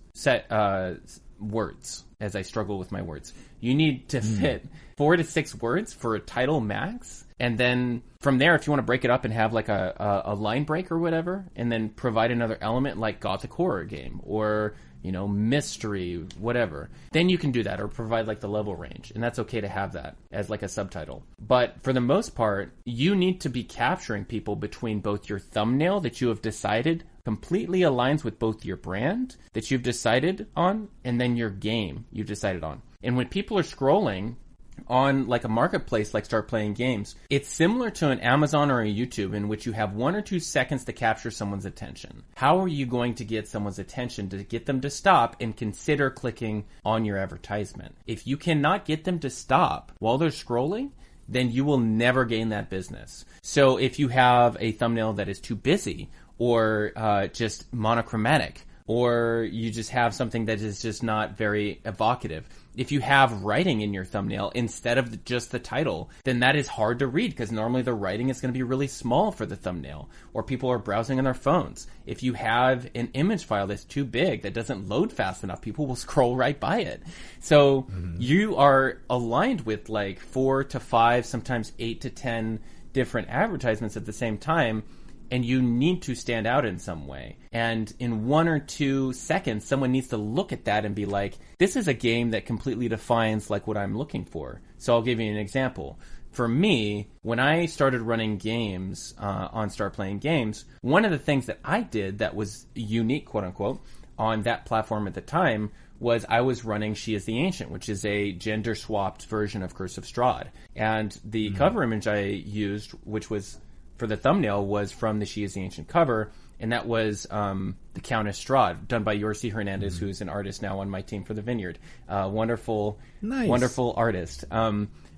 words, as I struggle with my words. You need to fit 4 to 6 words for a title max. And then from there, if you want to break it up and have like a line break or whatever, and then provide another element like gothic horror game or, mystery, whatever, then you can do that, or provide like the level range. And that's okay to have that as like a subtitle. But for the most part, you need to be capturing people between both your thumbnail that you have decided completely aligns with both your brand that you've decided on and then your game you've decided on. And when people are scrolling on like a marketplace like Start Playing Games, it's similar to an Amazon or a YouTube in which you have 1 or 2 seconds to capture someone's attention. How are you going to get someone's attention to get them to stop and consider clicking on your advertisement? If you cannot get them to stop while they're scrolling, then you will never gain that business. So if you have a thumbnail that is too busy or just monochromatic, or you just have something that is just not very evocative, if you have writing in your thumbnail instead of just the title, then that is hard to read because normally the writing is going to be really small for the thumbnail, or people are browsing on their phones. If you have an image file that's too big, that doesn't load fast enough, people will scroll right by it. So you are aligned with like 4 to 5, sometimes 8 to 10 different advertisements at the same time, and you need to stand out in some way. And in 1 or 2 seconds, someone needs to look at that and be like, this is a game that completely defines like what I'm looking for. So I'll give you an example. For me, when I started running games on Start Playing Games, one of the things that I did that was unique, quote unquote, on that platform at the time was I was running She is the Ancient, which is a gender-swapped version of Curse of Strahd. And the cover image I used, which was for the thumbnail was from the She is the Ancient cover, and that was the Countess Strahd, done by Yorsi Hernandez, who's an artist now on my team for the Vineyard. Wonderful artist.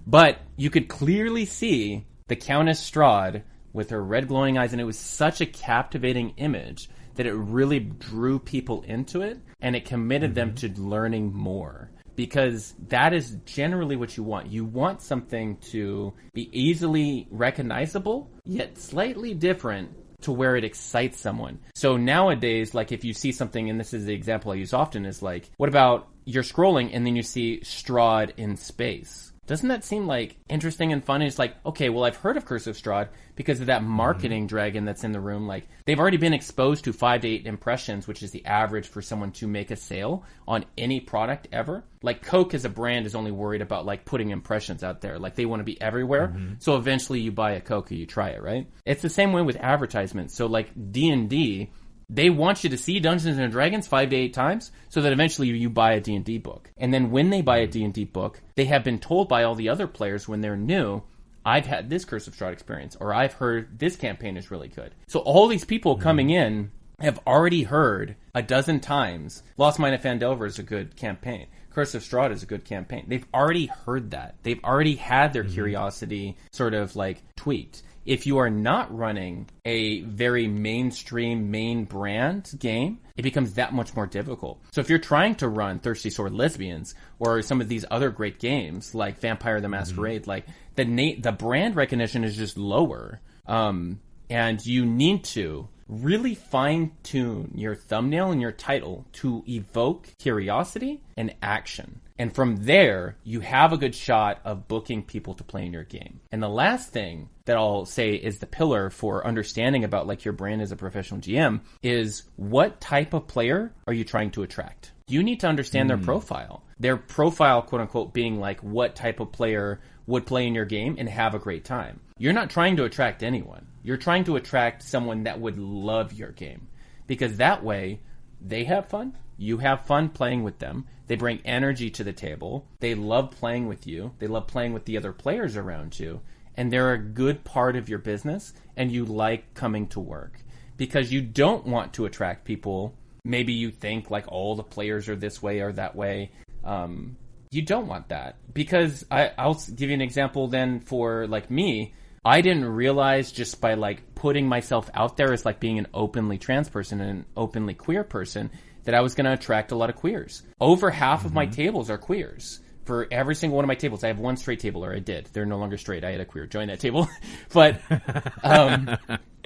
But you could clearly see the Countess Strahd with her red glowing eyes, and it was such a captivating image that it really drew people into it, and it committed them to learning more. Because that is generally what you want. You want something to be easily recognizable, yet slightly different to where it excites someone. So nowadays, like if you see something, and this is the example I use often, is like, what about you're scrolling and then you see Strahd in space? Doesn't that seem like interesting and fun? It's like, okay, well, I've heard of Curse of Strahd because of that marketing dragon that's in the room. Like, they've already been exposed to 5 to 8 impressions, which is the average for someone to make a sale on any product ever. Like, Coke as a brand is only worried about, like, putting impressions out there. Like, they want to be everywhere. So eventually you buy a Coke or you try it, right? It's the same way with advertisements. So, like, D&D, they want you to see Dungeons and Dragons 5 to 8 times so that eventually you buy a D&D book. And then when they buy a D&D book, they have been told by all the other players when they're new, I've had this Curse of Strahd experience, or I've heard this campaign is really good. So all these people coming in have already heard a dozen times, Lost Mine of Phandelver is a good campaign. Curse of Strahd is a good campaign. They've already heard that. They've already had their curiosity sort of like tweaked. If you are not running a very mainstream, main brand game, it becomes that much more difficult. So if you're trying to run Thirsty Sword Lesbians or some of these other great games like Vampire the Masquerade, like the brand recognition is just lower. And you need to really fine-tune your thumbnail and your title to evoke curiosity and action. And from there, you have a good shot of booking people to play in your game. And the last thing that I'll say is the pillar for understanding about like your brand as a professional GM is what type of player are you trying to attract? You need to understand their profile. Their profile, quote unquote, being like what type of player would play in your game and have a great time. You're not trying to attract anyone. You're trying to attract someone that would love your game. Because that way, they have fun. You have fun playing with them. They bring energy to the table. They love playing with you. They love playing with the other players around you. And they're a good part of your business, and you like coming to work. Because you don't want to attract people. Maybe you think like all the players are this way or that way. You don't want that. Because I'll give you an example then for like me. I didn't realize just by like putting myself out there as like being an openly trans person and an openly queer person that I was going to attract a lot of queers. Over half of my tables are queers. For every single one of my tables, I have one straight table, or I did. They're no longer straight. I had a queer join that table. But,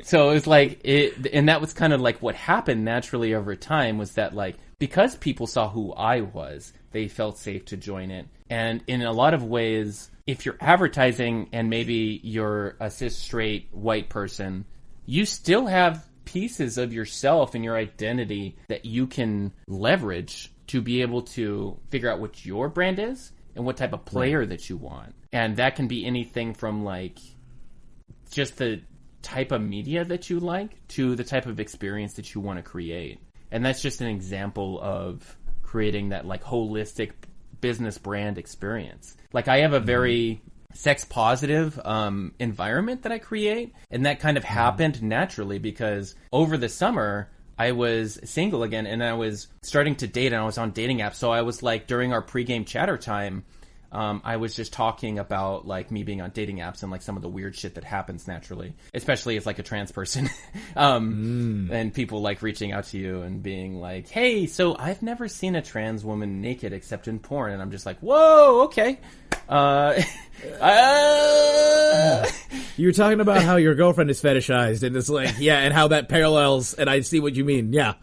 so it was like, and that was kind of like what happened naturally over time was that like, because people saw who I was, they felt safe to join it. And in a lot of ways, if you're advertising and maybe you're a cis straight white person, you still have pieces of yourself and your identity that you can leverage to be able to figure out what your brand is and what type of player that you want. And that can be anything from like just the type of media that you like to the type of experience that you want to create. And that's just an example of creating that like holistic business brand experience. Like I have a very sex positive environment that I create, and that kind of happened naturally because over the summer I was single again and I was starting to date and I was on dating apps. So I was like during our pregame chatter time, I was just talking about like me being on dating apps and like some of the weird shit that happens naturally, especially as like a trans person. And people like reaching out to you and being like, hey, so I've never seen a trans woman naked except in porn. And I'm just like, whoa, okay. You were talking about how your girlfriend is fetishized and it's like, yeah, and how that parallels, and I see what you mean. Yeah.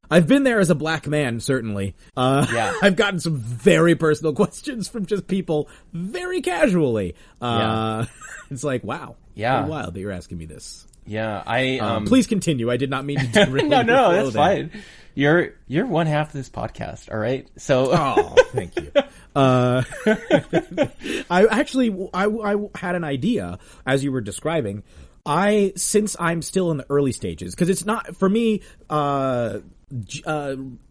I've been there as a black man, certainly. I've gotten some very personal questions from just people very casually. It's like, wow. Yeah. Pretty wild that you're asking me this. Yeah, please continue. I did not mean to derail No, that's fine. You're one half of this podcast, all right? So thank you. I had an idea as you were describing. Since I'm still in the early stages, because it's not for me.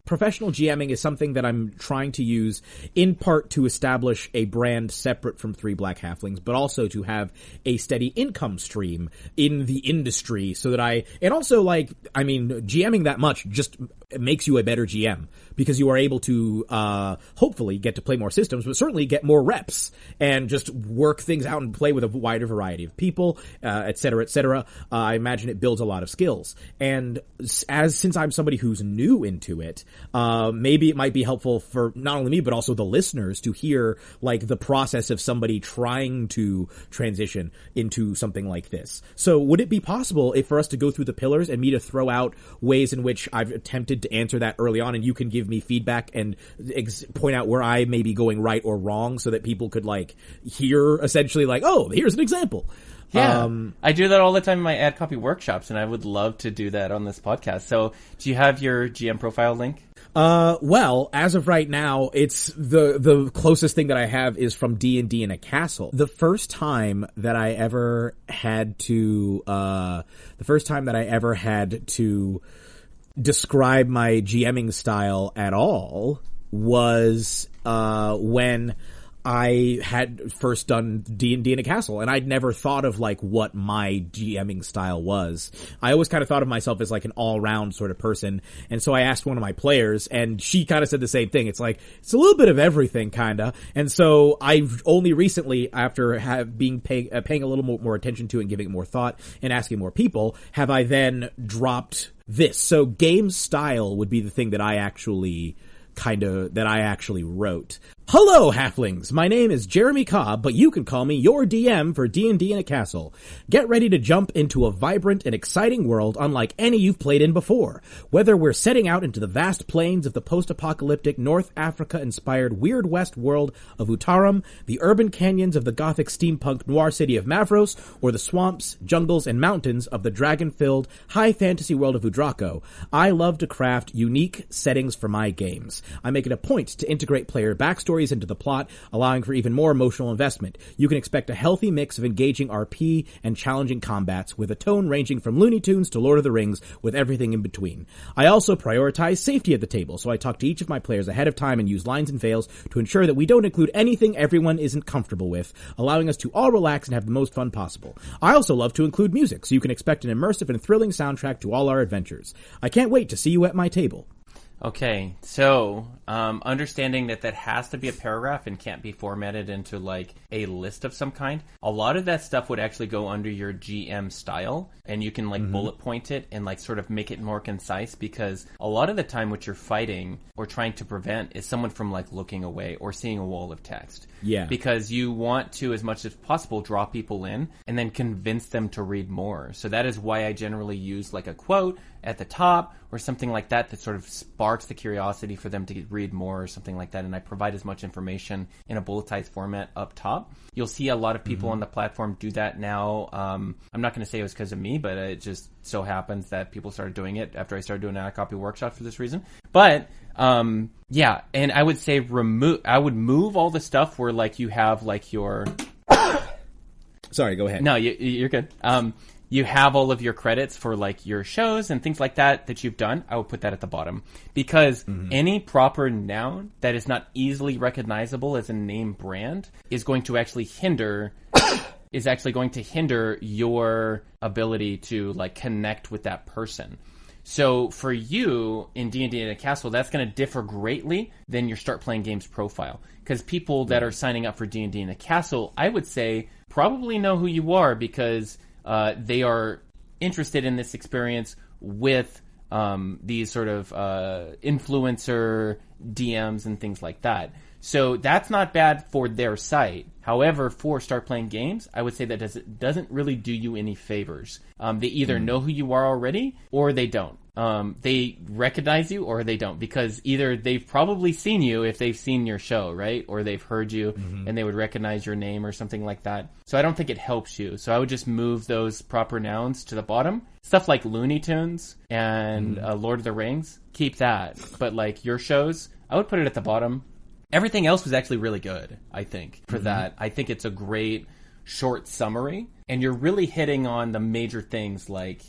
professional GMing is something that I'm trying to use in part to establish a brand separate from Three Black Halflings, but also to have a steady income stream in the industry so that GMing that much just makes you a better GM because you are able to, hopefully get to play more systems, but certainly get more reps and just work things out and play with a wider variety of people, et cetera, et cetera. I imagine it builds a lot of skills. And since I'm somebody who's new into it, maybe it might be helpful for not only me, but also the listeners to hear like the process of somebody trying to transition into something like this. So would it be possible for us to go through the pillars and me to throw out ways in which I've attempted to answer that early on, and you can give me feedback and point out where I may be going right or wrong so that people could like hear essentially like, oh, here's an example. Yeah, I do that all the time in my ad copy workshops, and I would love to do that on this podcast. So do you have your GM profile link? Well, as of right now, it's the closest thing that I have is from D&D in a Castle. The first time that I ever had to describe my GMing style at all was when I had first done D&D in a Castle, and I'd never thought of like what my GMing style was. I always kind of thought of myself as like an all-round sort of person, and so I asked one of my players, and she kind of said the same thing. It's like, it's a little bit of everything, kind of. And so I've only recently, after paying a little more attention to it and giving it more thought and asking more people, have I then dropped this. So game style would be the thing that I actually wrote. Hello, Halflings! My name is Jeremy Cobb, but you can call me your DM for D&D in a Castle. Get ready to jump into a vibrant and exciting world unlike any you've played in before. Whether we're setting out into the vast plains of the post-apocalyptic North Africa-inspired Weird West world of Utarum, the urban canyons of the gothic steampunk noir city of Mavros, or the swamps, jungles, and mountains of the dragon-filled high fantasy world of Udraco, I love to craft unique settings for my games. I make it a point to integrate player backstories into the plot, allowing for even more emotional investment. You can expect a healthy mix of engaging RP and challenging combats, with a tone ranging from Looney Tunes to Lord of the Rings, with everything in between. I also prioritize safety at the table, so I talk to each of my players ahead of time and use lines and veils to ensure that we don't include anything everyone isn't comfortable with, allowing us to all relax and have the most fun possible. I also love to include music, so you can expect an immersive and thrilling soundtrack to all our adventures. I can't wait to see you at my table. Okay, so understanding that has to be a paragraph and can't be formatted into like a list of some kind. A lot of that stuff would actually go under your GM style, and you can like bullet point it and like sort of make it more concise, because a lot of the time what you're fighting or trying to prevent is someone from like looking away or seeing a wall of text. Yeah. Because you want to, as much as possible, draw people in and then convince them to read more. So that is why I generally use like a quote at the top or something like that sort of sparks the curiosity for them to read more or something like that. And I provide as much information in a bulletized format up top. You'll see a lot of people on the platform do that now. I'm not going to say it was because of me, but it just so happens that people started doing it after I started doing ad copy workshops for this reason. But yeah, and I would say I would move all the stuff where like you have like your... Sorry, go ahead. No, you're good. You have all of your credits for like your shows and things like that you've done. I would put that at the bottom, because any proper noun that is not easily recognizable as a name brand is going to actually hinder your ability to like connect with that person. So for you in D&D in a Castle, that's going to differ greatly than your Start Playing Games profile, because people that are signing up for D&D in a Castle, I would say probably know who you are, because they are interested in this experience with these sort of influencer DMs and things like that. So that's not bad for their site. However, for Start Playing Games, I would say that doesn't really do you any favors. They either know who you are already or they don't. They recognize you or they don't, because either they've probably seen you if they've seen your show, right? Or they've heard you and they would recognize your name or something like that. So I don't think it helps you. So I would just move those proper nouns to the bottom. Stuff like Looney Tunes and Lord of the Rings, keep that. But like your shows, I would put it at the bottom. Everything else was actually really good, I think, for that. I think it's a great short summary, and you're really hitting on the major things like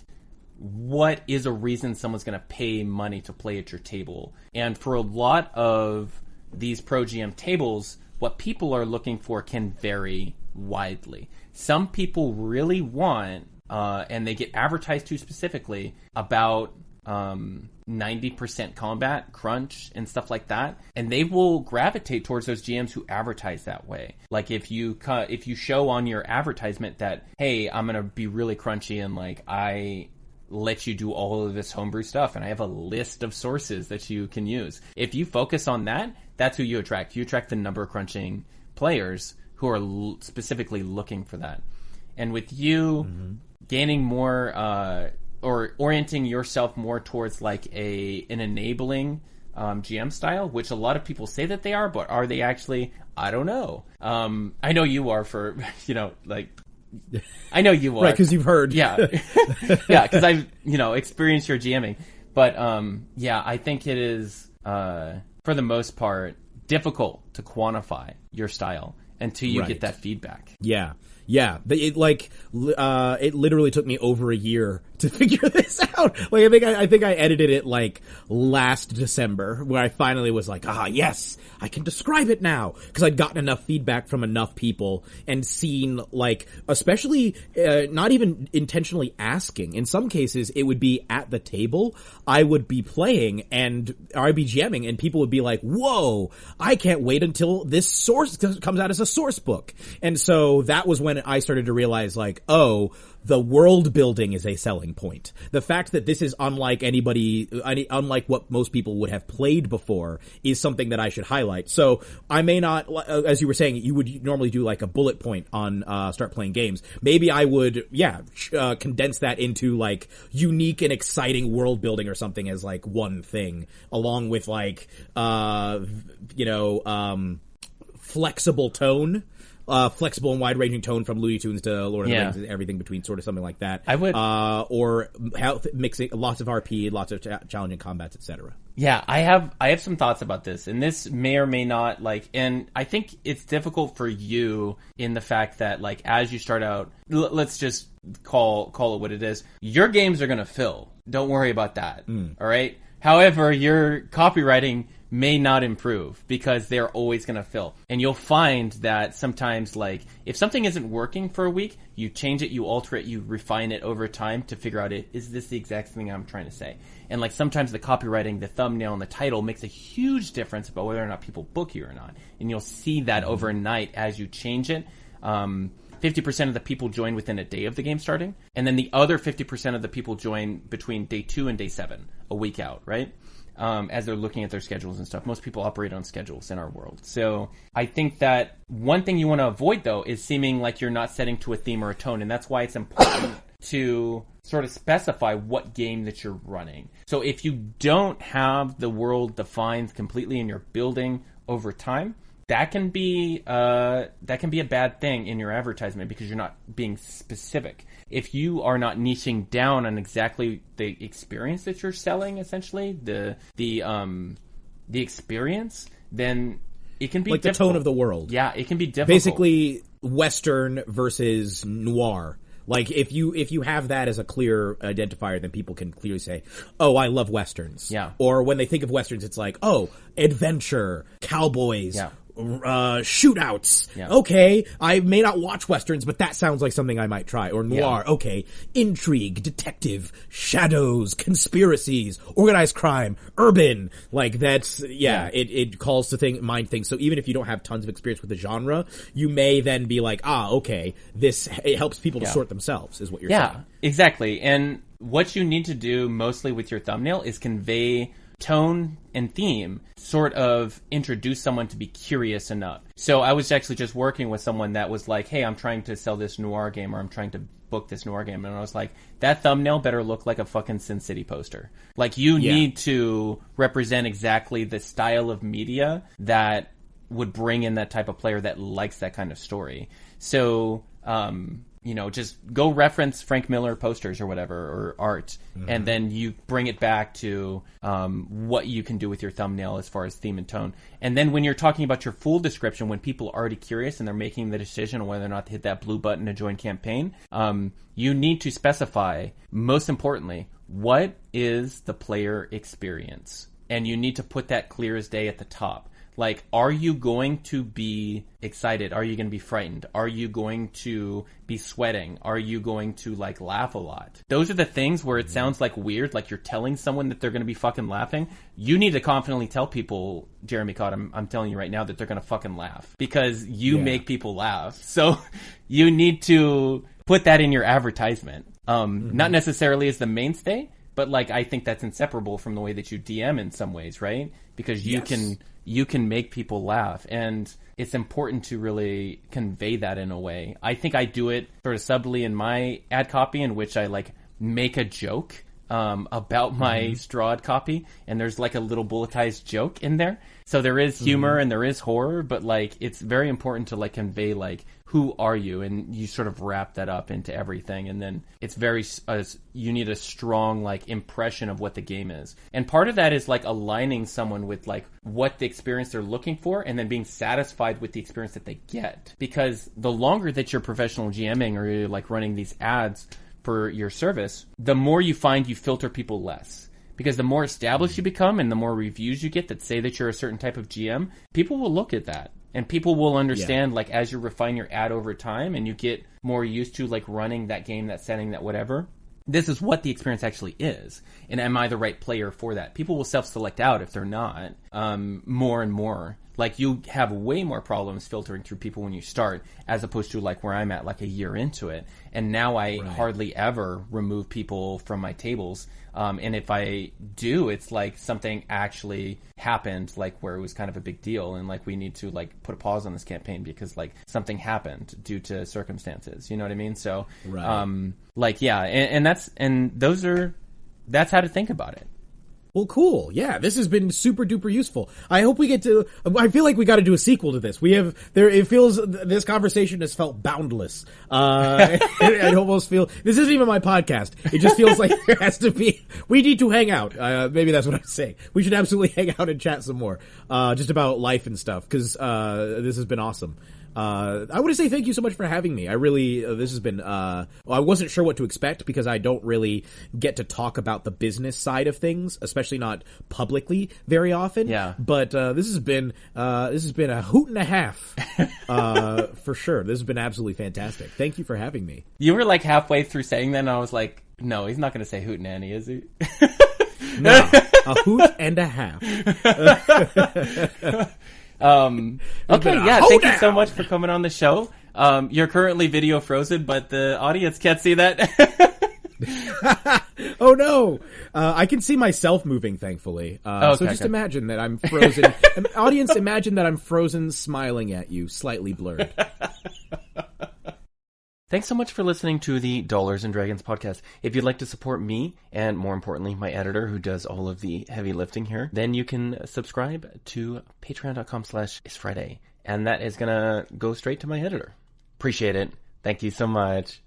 what is a reason someone's going to pay money to play at your table. And for a lot of these pro GM tables, what people are looking for can vary widely. Some people really want, and they get advertised to specifically, about 90% combat, crunch, and stuff like that. And they will gravitate towards those GMs who advertise that way. Like if you show on your advertisement that, hey, I'm going to be really crunchy and like I let you do all of this homebrew stuff and I have a list of sources that you can use. If you focus on that, that's who you attract. You attract the number crunching players who are specifically looking for that. And with you gaining more, or orienting yourself more towards like an enabling GM style, which a lot of people say that they are, but are they actually? I don't know. I know you are for, like, I know you are. Right, because you've heard. Yeah. Yeah, because I've, experienced your GMing. But, I think it is, for the most part, difficult to quantify your style until you get that feedback. Yeah. Yeah, it literally took me over a year to figure this out. Like, I think I edited it like last December, where I finally was like, yes, I can describe it now, because I'd gotten enough feedback from enough people and seen, like, especially not even intentionally asking. In some cases, it would be at the table. I would be playing or I'd be GMing, and people would be like, "Whoa, I can't wait until this source comes out as a source book." And so that was when I started to realize, like, oh, the world building is a selling point. The fact that this is unlike unlike what most people would have played before is something that I should highlight. So I may not, as you were saying, you would normally do like a bullet point on start playing games. Maybe I would, condense that into like unique and exciting world building or something as like one thing, along with like, flexible tone. Flexible and wide-ranging tone from Looney Tunes to Lord of the Rings and everything between, sort of something like that. I would, or mixing lots of RP, lots of challenging combats, etc. Yeah, I have some thoughts about this, and this may or may not and I think it's difficult for you in the fact that like as you start out, let's just call it what it is. Your games are gonna fill. Don't worry about that. All right. However, your copywriting may not improve because they're always going to fill. And you'll find that sometimes, like, if something isn't working for a week, you change it, you alter it, you refine it over time to figure out, is this the exact thing I'm trying to say? And, like, sometimes the copywriting, the thumbnail, and the title makes a huge difference about whether or not people book you or not. And you'll see that overnight as you change it. 50% of the people join within a day of the game starting. And then the other 50% of the people join between day 2 and day 7, a week out, right? As they're looking at their schedules and stuff. Most people operate on schedules in our world. So I think that one thing you want to avoid, though, is seeming like you're not setting to a theme or a tone. And that's why it's important to sort of specify what game that you're running. So if you don't have the world defined completely and you're building over time, that can be a bad thing in your advertisement because you're not being specific. If you are not niching down on exactly the experience that you're selling, essentially the experience, then it can be like difficult. The tone of the world. Yeah, it can be difficult. Basically, Western versus noir. Like, if you have that as a clear identifier, then people can clearly say, oh, I love Westerns. Yeah. Or when they think of Westerns, it's like, oh, adventure, cowboys, shootouts. Yeah. Okay, I may not watch Westerns, but that sounds like something I might try. Or noir. Yeah. Okay, intrigue, detective, shadows, conspiracies, organized crime, urban. Like, that's, it calls to mind things. So even if you don't have tons of experience with the genre, you may then be like, okay, it helps people to sort themselves, is what you're saying. Yeah, exactly. And what you need to do mostly with your thumbnail is convey tone and theme, sort of introduce someone to be curious enough. So I was actually just working with someone that was like, hey, I'm trying to sell this noir game, or I'm trying to book this noir game. And I was like, that thumbnail better look like a fucking Sin City poster. Like, you need to represent exactly the style of media that would bring in that type of player that likes that kind of story. So, just go reference Frank Miller posters or whatever, or art, and then you bring it back to what you can do with your thumbnail as far as theme and tone. And then when you're talking about your full description, when people are already curious and they're making the decision on whether or not to hit that blue button to join campaign, you need to specify, most importantly, what is the player experience? And you need to put that clear as day at the top. Like, are you going to be excited? Are you going to be frightened? Are you going to be sweating? Are you going to, like, laugh a lot? Those are the things where it sounds, like, weird, like you're telling someone that they're going to be fucking laughing. You need to confidently tell people, Jeremy Cobb, I'm telling you right now, that they're going to fucking laugh. Because you make people laugh. So you need to put that in your advertisement. Not necessarily as the mainstay, but, like, I think that's inseparable from the way that you DM in some ways, right? Because you can make people laugh, and it's important to really convey that in a way. I think I do it sort of subtly in my ad copy, in which I, like, make a joke about my Strahd copy, and there's, like, a little bulletized joke in there. So there is humor and there is horror, but, like, it's very important to, like, convey, like, who are you? And you sort of wrap that up into everything. And then it's very, you need a strong, like, impression of what the game is. And part of that is, like, aligning someone with, like, what the experience they're looking for, and then being satisfied with the experience that they get. Because the longer that you're professional GMing, or you're, like, running these ads for your service, the more you find you filter people less. Because the more established you become and the more reviews you get that say that you're a certain type of GM, people will look at that. And people will understand, like, as you refine your ad over time and you get more used to, like, running that game, that setting, that whatever, this is what the experience actually is. And am I the right player for that? People will self-select out if they're not, more and more. Like, you have way more problems filtering through people when you start, as opposed to, like, where I'm at, like, a year into it. And now I hardly ever remove people from my tables. And if I do, it's like something actually happened, like, where it was kind of a big deal, and, like, we need to, like, put a pause on this campaign because, like, something happened due to circumstances. You know what I mean? So, like, yeah, and that's how to think about it. Well, cool. Yeah, this has been super duper useful. I hope we get to, I feel like we got to do a sequel to this. It feels, this conversation has felt boundless. I almost feel, this isn't even my podcast. It just feels like there has to be, we need to hang out. Maybe that's what I'm saying. We should absolutely hang out and chat some more, just about life and stuff, because, this has been awesome. I want to say thank you so much for having me. I really, this has been, I wasn't sure what to expect because I don't really get to talk about the business side of things, especially not publicly very often. Yeah. But, this has been a hoot and a half, for sure. This has been absolutely fantastic. Thank you for having me. You were, like, halfway through saying that, and I was like, no, he's not going to say hoot nanny, is he? No, a hoot and a half. Okay, yeah, thank you so much for coming on the show. You're currently video frozen, but the audience can't see that. Oh no! I can see myself moving, thankfully. So just imagine that I'm frozen. Audience, imagine that I'm frozen, smiling at you, slightly blurred. Thanks so much for listening to the Dollars and Dragons podcast. If you'd like to support me, and more importantly, my editor who does all of the heavy lifting here, then you can subscribe to patreon.com/isfriday. And that is going to go straight to my editor. Appreciate it. Thank you so much.